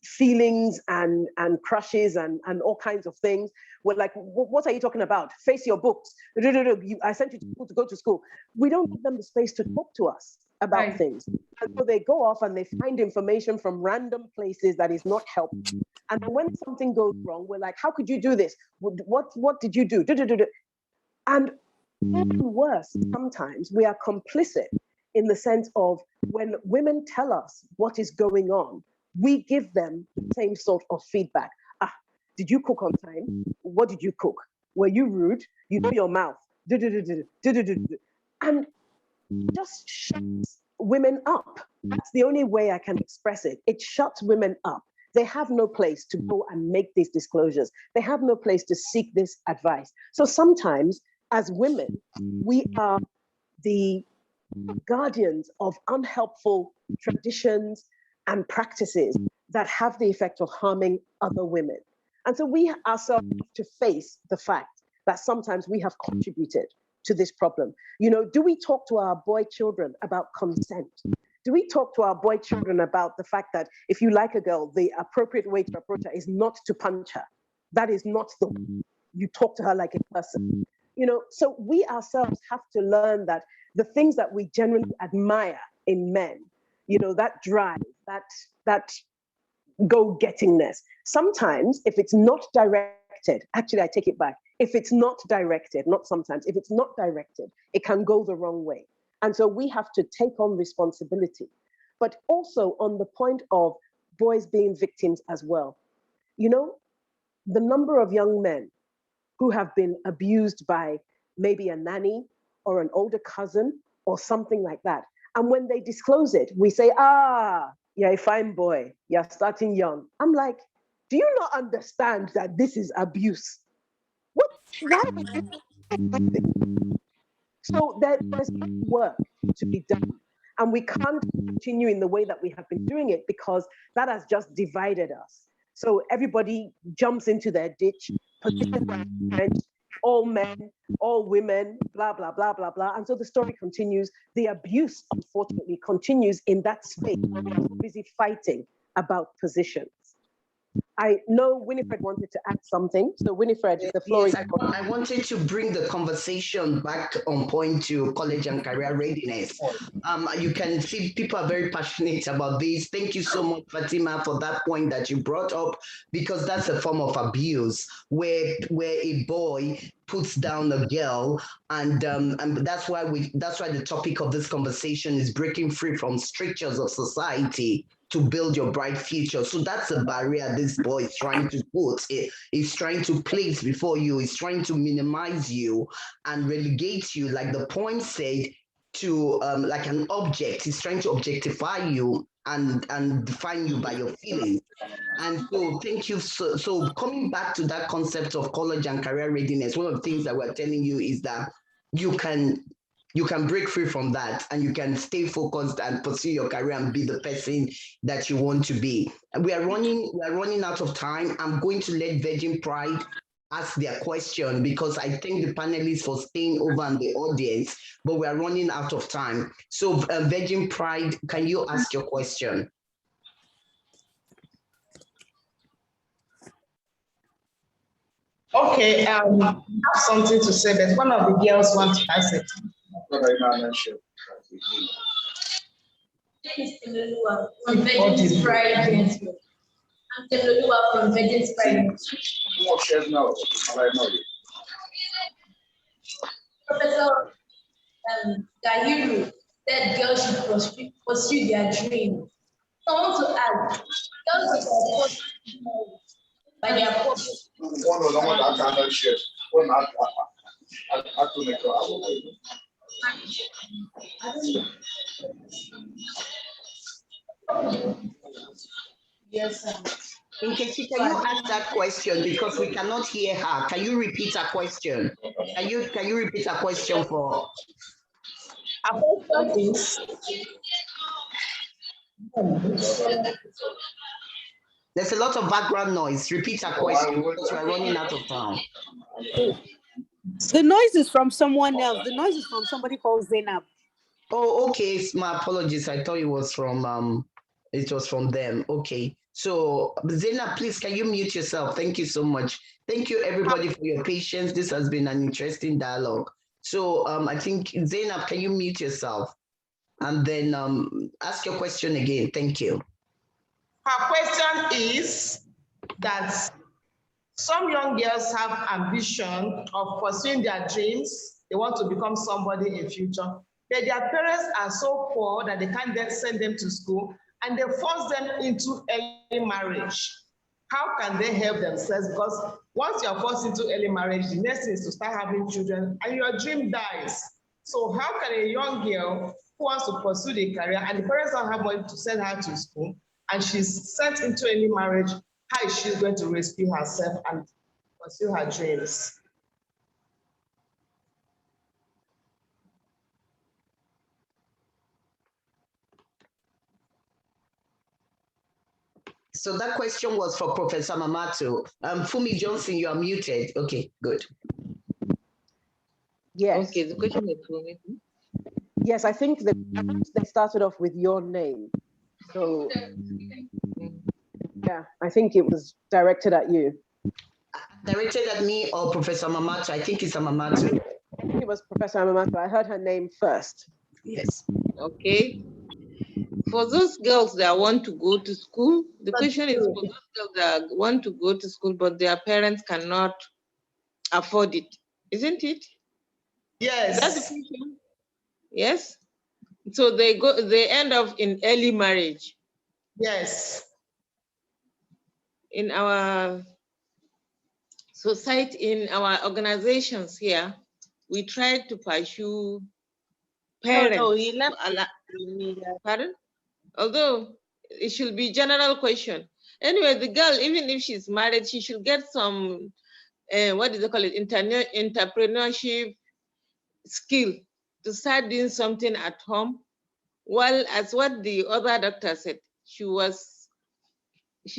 feelings and crushes and all kinds of things, we're like, what are you talking about? Face your books. I sent you to school to go to school. We don't give them the space to talk to us about things. And so they go off and they find information from random places that is not helpful. And then when something goes wrong, we're like, how could you do this? What did you do? And even worse, sometimes we are complicit in the sense of when women tell us what is going on, we give them the same sort of feedback. Did you cook on time? What did you cook? Were you rude? You know your mouth. And just shuts women up. That's the only way I can express it. It shuts women up. They have no place to go and make these disclosures. They have no place to seek this advice. So sometimes as women, we are the guardians of unhelpful traditions and practices that have the effect of harming other women. And so we ourselves have to face the fact that sometimes we have contributed to this problem. Do we talk to our boy children about consent? Do we talk to our boy children about the fact that if you like a girl, the appropriate way to approach her is not to punch her? That is not the way. You talk to her like a person. So we ourselves have to learn that the things that we generally admire in men, that drive, that go-gettingness, sometimes if it's not directed, actually I take it back, if it's not directed, not sometimes, if it's not directed, it can go the wrong way. And so we have to take on responsibility, but also on the point of boys being victims as well. The number of young men who have been abused by maybe a nanny or an older cousin or something like that. And when they disclose it, we say, you're a fine boy, you're starting young. I'm like, do you not understand that this is abuse? Why would you do this? So there's work to be done. And we can't continue in the way that we have been doing it because that has just divided us. So everybody jumps into their ditch, all men, all women, blah, blah, blah, blah, blah. And so the story continues. The abuse, unfortunately, continues in that space where we are busy fighting about positions. I know Winifred wanted to add something. So Winifred, the floor is yours. I wanted to bring the conversation back on point to college and career readiness. You can see people are very passionate about this. Thank you so much, Fatima, for that point that you brought up, because that's a form of abuse where a boy puts down a girl, and that's why the topic of this conversation is breaking free from strictures of society to build your bright future. So that's a barrier this boy is trying to put. He's trying to place before you. He's trying to minimize you and relegate you, like the point said, to like an object. He's trying to objectify you and define you by your feelings. And so thank you. So coming back to that concept of college and career readiness, one of the things that we're telling you is that you can break free from that, and you can stay focused and pursue your career and be the person that you want to be. We are running out of time. I'm going to let Virgin Pride ask their question, because I thank the panelists for staying over in the audience, but we are running out of time. So Virgin Pride, can you ask your question? Okay, I have something to say, but one of the girls wants to ask it. From Virgin Pride. I'm Temiloluwa from Virgin Pride. Professor Gahiru said girls should pursue their dreams. So I want to ask, girls should pursue by their purpose. Yes, sir. Nkechi, can you ask that question, because we cannot hear her? Can you repeat her question? Can you repeat her question for? There's a lot of background noise. Repeat her question, because we're running out of time. The noise is from someone else. The noise is from somebody called Zainab. Oh, okay. My apologies. I thought it was from them. Okay. So Zainab, please, can you mute yourself? Thank you so much. Thank you everybody for your patience. This has been an interesting dialogue. So I think Zainab, can you mute yourself and then ask your question again? Thank you. Her question is that some young girls have ambition of pursuing their dreams. They want to become somebody in future. But their parents are so poor that they can't then send them to school, and they force them into early marriage. How can they help themselves? Because once you're forced into early marriage, the next thing is to start having children and your dream dies. So how can a young girl who wants to pursue the career and the parents don't have money to send her to school and she's sent into early marriage, how is she going to rescue herself and pursue her dreams? So that question was for Professor Mamato. Fumi Johnson, you are muted. Okay, good. Yes. Okay, the question is for me. Yes, I think they started off with your name. So yeah, I think it was directed at you. Directed at me or Professor Mamato? I think it's a Mamato. I think it was Professor Mamato. I heard her name first. Yes. Okay. For those girls that want to go to school, the question is for those girls that want to go to school, but their parents cannot afford it, isn't it? Yes. That's the question. Yes. So they end up in early marriage. Yes. In our society, in our organizations here, we try to pursue parents. Pardon? Although it should be general question. Anyway, the girl, even if she's married, she should get some, what do they call it, entrepreneurship skill to start doing something at home. Well, as what the other doctor said, she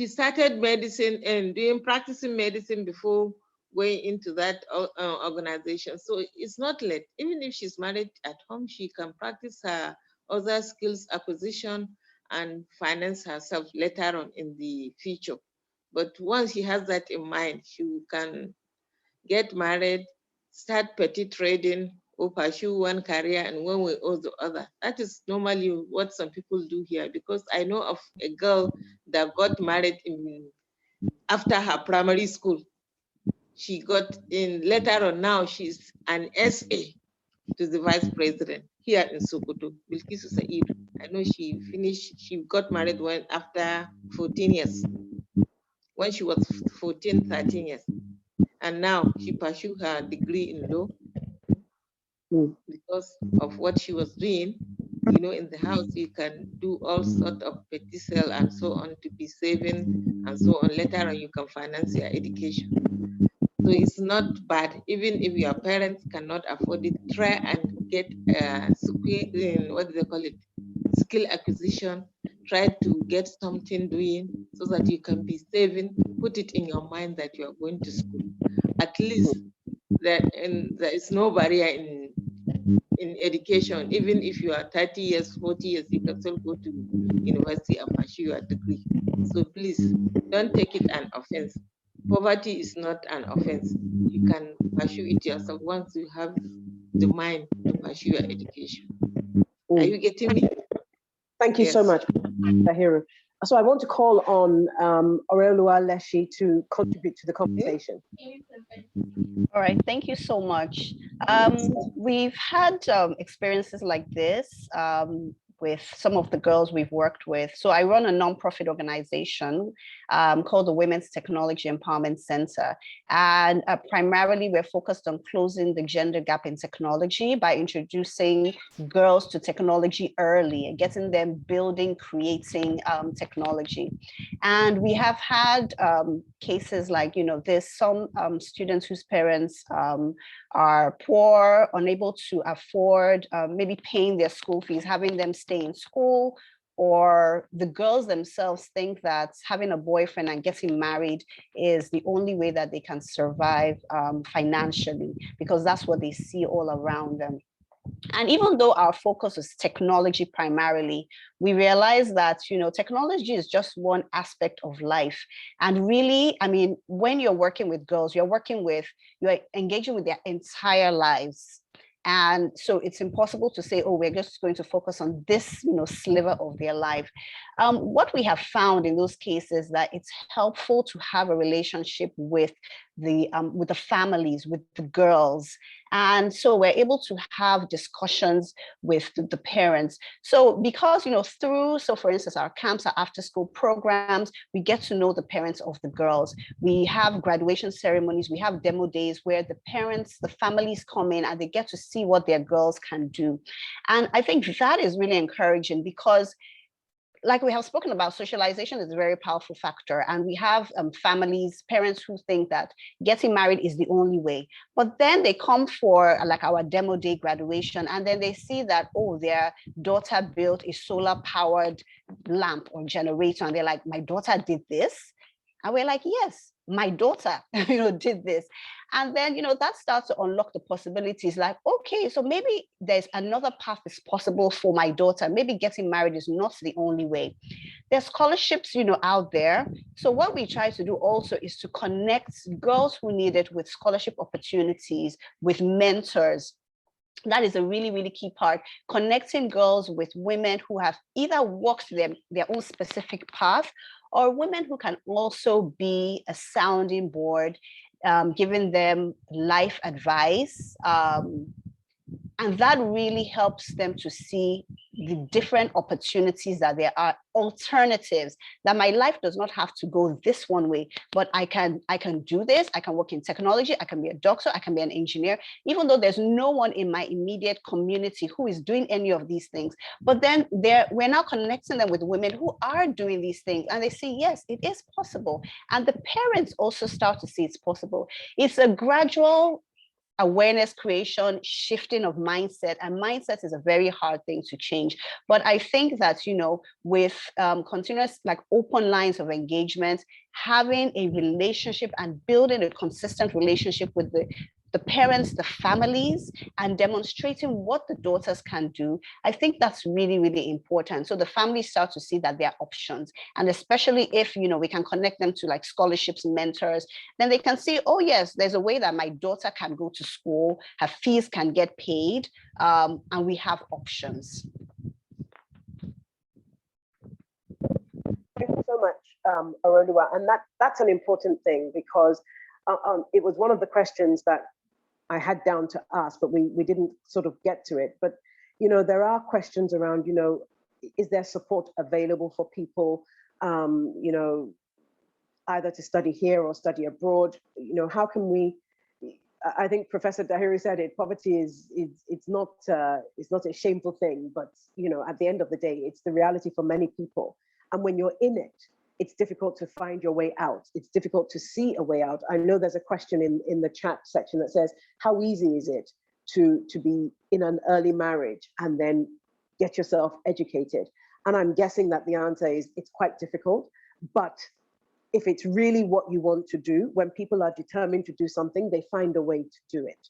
started medicine and practicing medicine before going into that organization. So it's not late. Even if she's married at home, she can practice her other skills acquisition and finance herself later on in the future. But once she has that in mind, she can get married, start petty trading, or pursue one career and one way or the other. That is normally what some people do here, because I know of a girl that got married after her primary school. She got in later on, now she's an SA to the vice president here in Sokoto, Bilkisu Saidu. I know she got married after 14 years, when she was 14, 13 years. And now she pursued her degree in law because of what she was doing. You know, in the house, you can do all sorts of petty sale and so on to be saving and so on. Later on, you can finance your education. So it's not bad. Even if your parents cannot afford it, try and get what do they call it? Skill acquisition. Try to get something doing so that you can be saving. Put it in your mind that you are going to school. At least there is no barrier in education. Even if you are 30 years, 40 years, you can still go to university and pursue your degree. So please don't take it an offense. Poverty is not an offense. You can pursue it yourself once you have the mind to pursue your education. Are you getting me? Thank you so much, Tahiru. So I want to call on Oreoluwa Leshi to contribute to the conversation. All right, thank you so much. We've had experiences like this with some of the girls we've worked with. So I run a nonprofit organization called the Women's Technology Empowerment Center. And primarily we're focused on closing the gender gap in technology by introducing girls to technology early and getting them building, creating technology. And we have had cases like, you know, there's some students whose parents are poor, unable to afford maybe paying their school fees, having them stay in school, or the girls themselves think that having a boyfriend and getting married is the only way that they can survive financially, because that's what they see all around them. And even though our focus is technology primarily, we realize that, you know, technology is just one aspect of life. And really, I mean, when you're working with girls, you're engaging with their entire lives. And so it's impossible to say, oh, we're just going to focus on this, you know, sliver of their life. What we have found in those cases that it's helpful to have a relationship with the families, with the girls. And so we're able to have discussions with the parents. So because, you know, for instance, our camps, our after school programs, we get to know the parents of the girls. We have graduation ceremonies, we have demo days where the parents, the families come in and they get to see what their girls can do. And I think that is really encouraging because, like we have spoken about, socialization is a very powerful factor. And we have families, parents who think that getting married is the only way. But then they come for like our demo day graduation, and then they see that, oh, their daughter built a solar powered lamp or generator. And they're like, my daughter did this. And we're like, yes, my daughter, you know, did this. And then, you know, that starts to unlock the possibilities like, okay, so maybe there's another path is possible for my daughter. Maybe getting married is not the only way. There's scholarships, you know, out there. So what we try to do also is to connect girls who need it with scholarship opportunities, with mentors. That is a really, really key part, connecting girls with women who have either walked their own specific path, or women who can also be a sounding board, giving them life advice. And that really helps them to see the different opportunities that there are, alternatives, that my life does not have to go this one way, but I can do this. I can work in technology. I can be a doctor. I can be an engineer, even though there's no one in my immediate community who is doing any of these things. But then we're now connecting them with women who are doing these things, and they see, yes, it is possible. And the parents also start to see it's possible. It's a gradual awareness creation, shifting of mindset, and mindset is a very hard thing to change. But I think that, you know, with continuous, like, open lines of engagement, having a relationship and building a consistent relationship with the the parents, the families, and demonstrating what the daughters can do. I think that's really, really important. So the families start to see that there are options. And especially if, you know, we can connect them to like scholarships, mentors, then they can see, oh yes, there's a way that my daughter can go to school, her fees can get paid, and we have options. Thank you so much, Arolua. And that's an important thing, because it was one of the questions that I had down to ask, but we didn't sort of get to it. But, you know, there are questions around, you know, is there support available for people, you know, either to study here or study abroad? You know, how can we, I think Professor Dahiri said it, poverty it's not a shameful thing, but, you know, at the end of the day, it's the reality for many people. And when you're in it, it's difficult to find your way out. It's difficult to see a way out. I know there's a question in the chat section that says, how easy is it to be in an early marriage and then get yourself educated? And I'm guessing that the answer is it's quite difficult. But if it's really what you want to do, when people are determined to do something, they find a way to do it.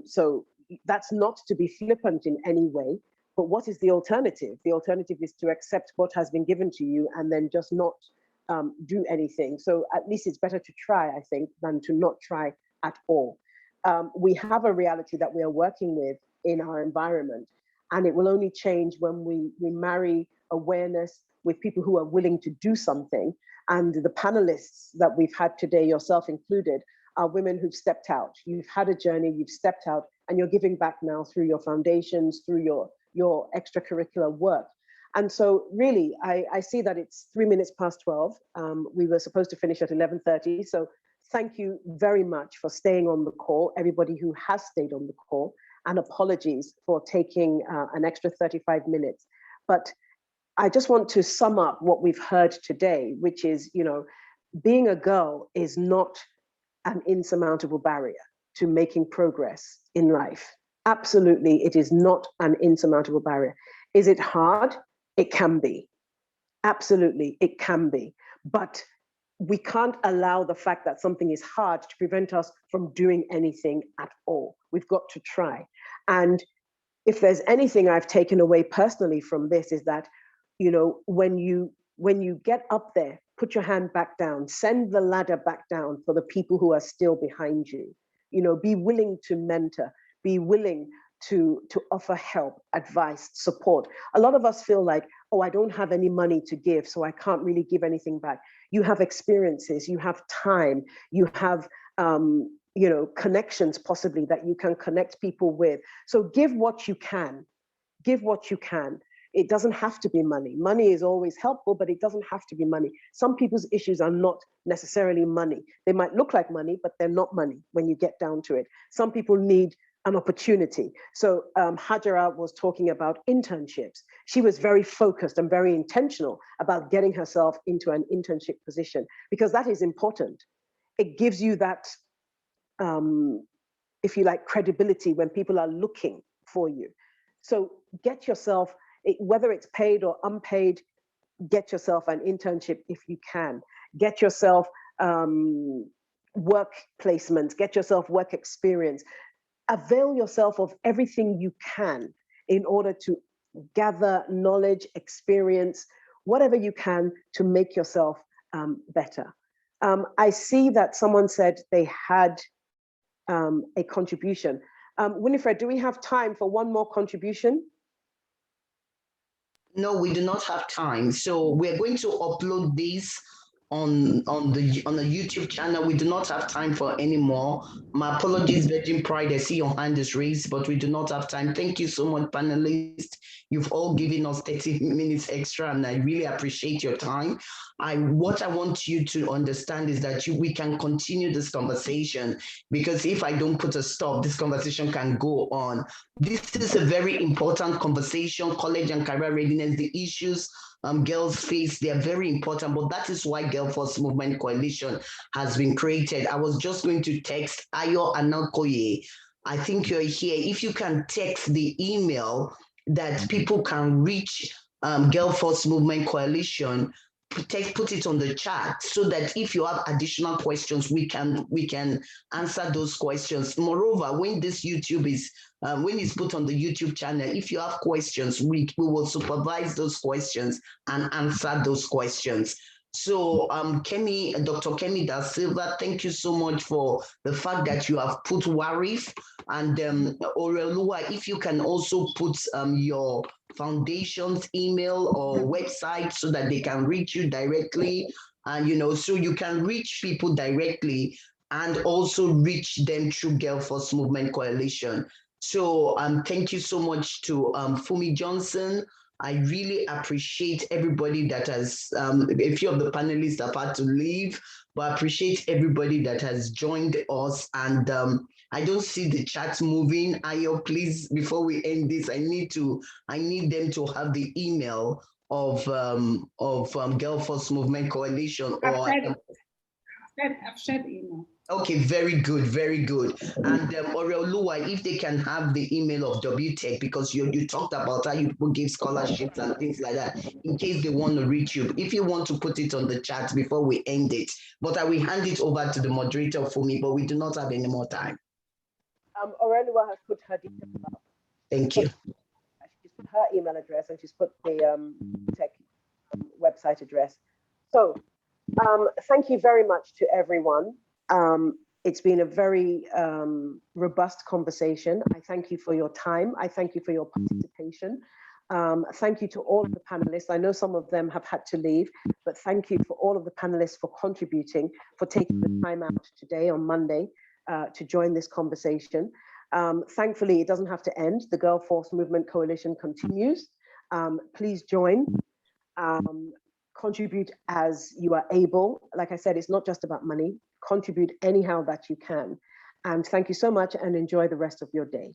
So that's not to be flippant in any way. But what is the alternative? The alternative is to accept what has been given to you and then just not do anything. So at least it's better to try, I think, than to not try at all. We have a reality that we are working with in our environment, and it will only change when we marry awareness with people who are willing to do something. And the panelists that we've had today, yourself included, are women who've stepped out. You've had a journey, you've stepped out, and you're giving back now through your foundations, through your extracurricular work. And so really, I see that it's 3 minutes past 12. We were supposed to finish at 11:30. So thank you very much for staying on the call, everybody who has stayed on the call, and apologies for taking an extra 35 minutes. But I just want to sum up what we've heard today, which is, you know, being a girl is not an insurmountable barrier to making progress in life. Absolutely, it is not an insurmountable barrier. Is it hard? It can be. Absolutely, it can be. But we can't allow the fact that something is hard to prevent us from doing anything at all. We've got to try. And if there's anything I've taken away personally from this is that, you know, when you get up there, put your hand back down, send the ladder back down for the people who are still behind you. You know, be willing to mentor, be willing to offer help, advice, support. A lot of us feel like, oh, I don't have any money to give, so I can't really give anything back. You have experiences, you have time, you have you know, connections possibly that you can connect people with. So give what you can. Give what you can. It doesn't have to be money. Money is always helpful, but it doesn't have to be money. Some people's issues are not necessarily money. They might look like money, but they're not money when you get down to it. Some people need an opportunity. So Hajara was talking about internships. She was very focused and very intentional about getting herself into an internship position, because that is important. It gives you that, if you like, credibility when people are looking for you. So get yourself, whether it's paid or unpaid, get yourself an internship if you can. Get yourself work placements, get yourself work experience. Avail yourself of everything you can in order to gather knowledge, experience, whatever you can to make yourself better. I see that someone said they had a contribution. Winifred, do we have time for one more contribution? No, we do not have time. So we're going to upload this on the YouTube channel. We do not have time for any more. My apologies, Virgin Pride. I see your hand is raised, but we do not have time. Thank you so much, panelists. You've all given us 30 minutes extra, and I really appreciate your time. What I want you to understand is that we can continue this conversation, because if I don't put a stop, this conversation can go on. This is a very important conversation, college and career readiness, the issues girls face, they are very important, but that is why Girl Force Movement Coalition has been created. I was just going to text Ayo Anakoye. I think you're here. If you can text the email that people can reach Girl Force Movement Coalition, put it on the chat so that if you have additional questions, we can answer those questions. Moreover, when this YouTube is when it's put on the YouTube channel, if you have questions, we will supervise those questions and answer those questions. So Kemi, Dr. Kemi Da Silva, thank you so much for the fact that you have put Warif, and Orelua, if you can also put your foundation's email or website so that they can reach you directly, and so you can reach people directly and also reach them through Girl Force Movement Coalition. So thank you so much to Fumi Johnson. I really appreciate everybody that has, a few of the panelists have had to leave, but I appreciate everybody that has joined us. And I don't see the chat moving. Ayo, please, before we end this, I need them to have the email of Girl Force Movement Coalition. I've shared email. Okay, very good, very good. And Oreoluwa, if they can have the email of WTech, because you talked about how you give scholarships and things like that, in case they want to reach you. If you want to put it on the chat before we end it, but I will hand it over to the moderator for me, but we do not have any more time. Oreoluwa has put her details up. Thank you. She's put her email address and she's put the tech website address. So thank you very much to everyone. It's been a very robust conversation. I thank you for your time. I thank you for your participation. Thank you to all of the panelists. I know some of them have had to leave, but thank you for all of the panelists for contributing, for taking the time out today on Monday to join this conversation. Thankfully, it doesn't have to end. The Girl Force Movement Coalition continues. Please join. Contribute as you are able. Like I said, it's not just about money. Contribute anyhow that you can. And thank you so much and enjoy the rest of your day.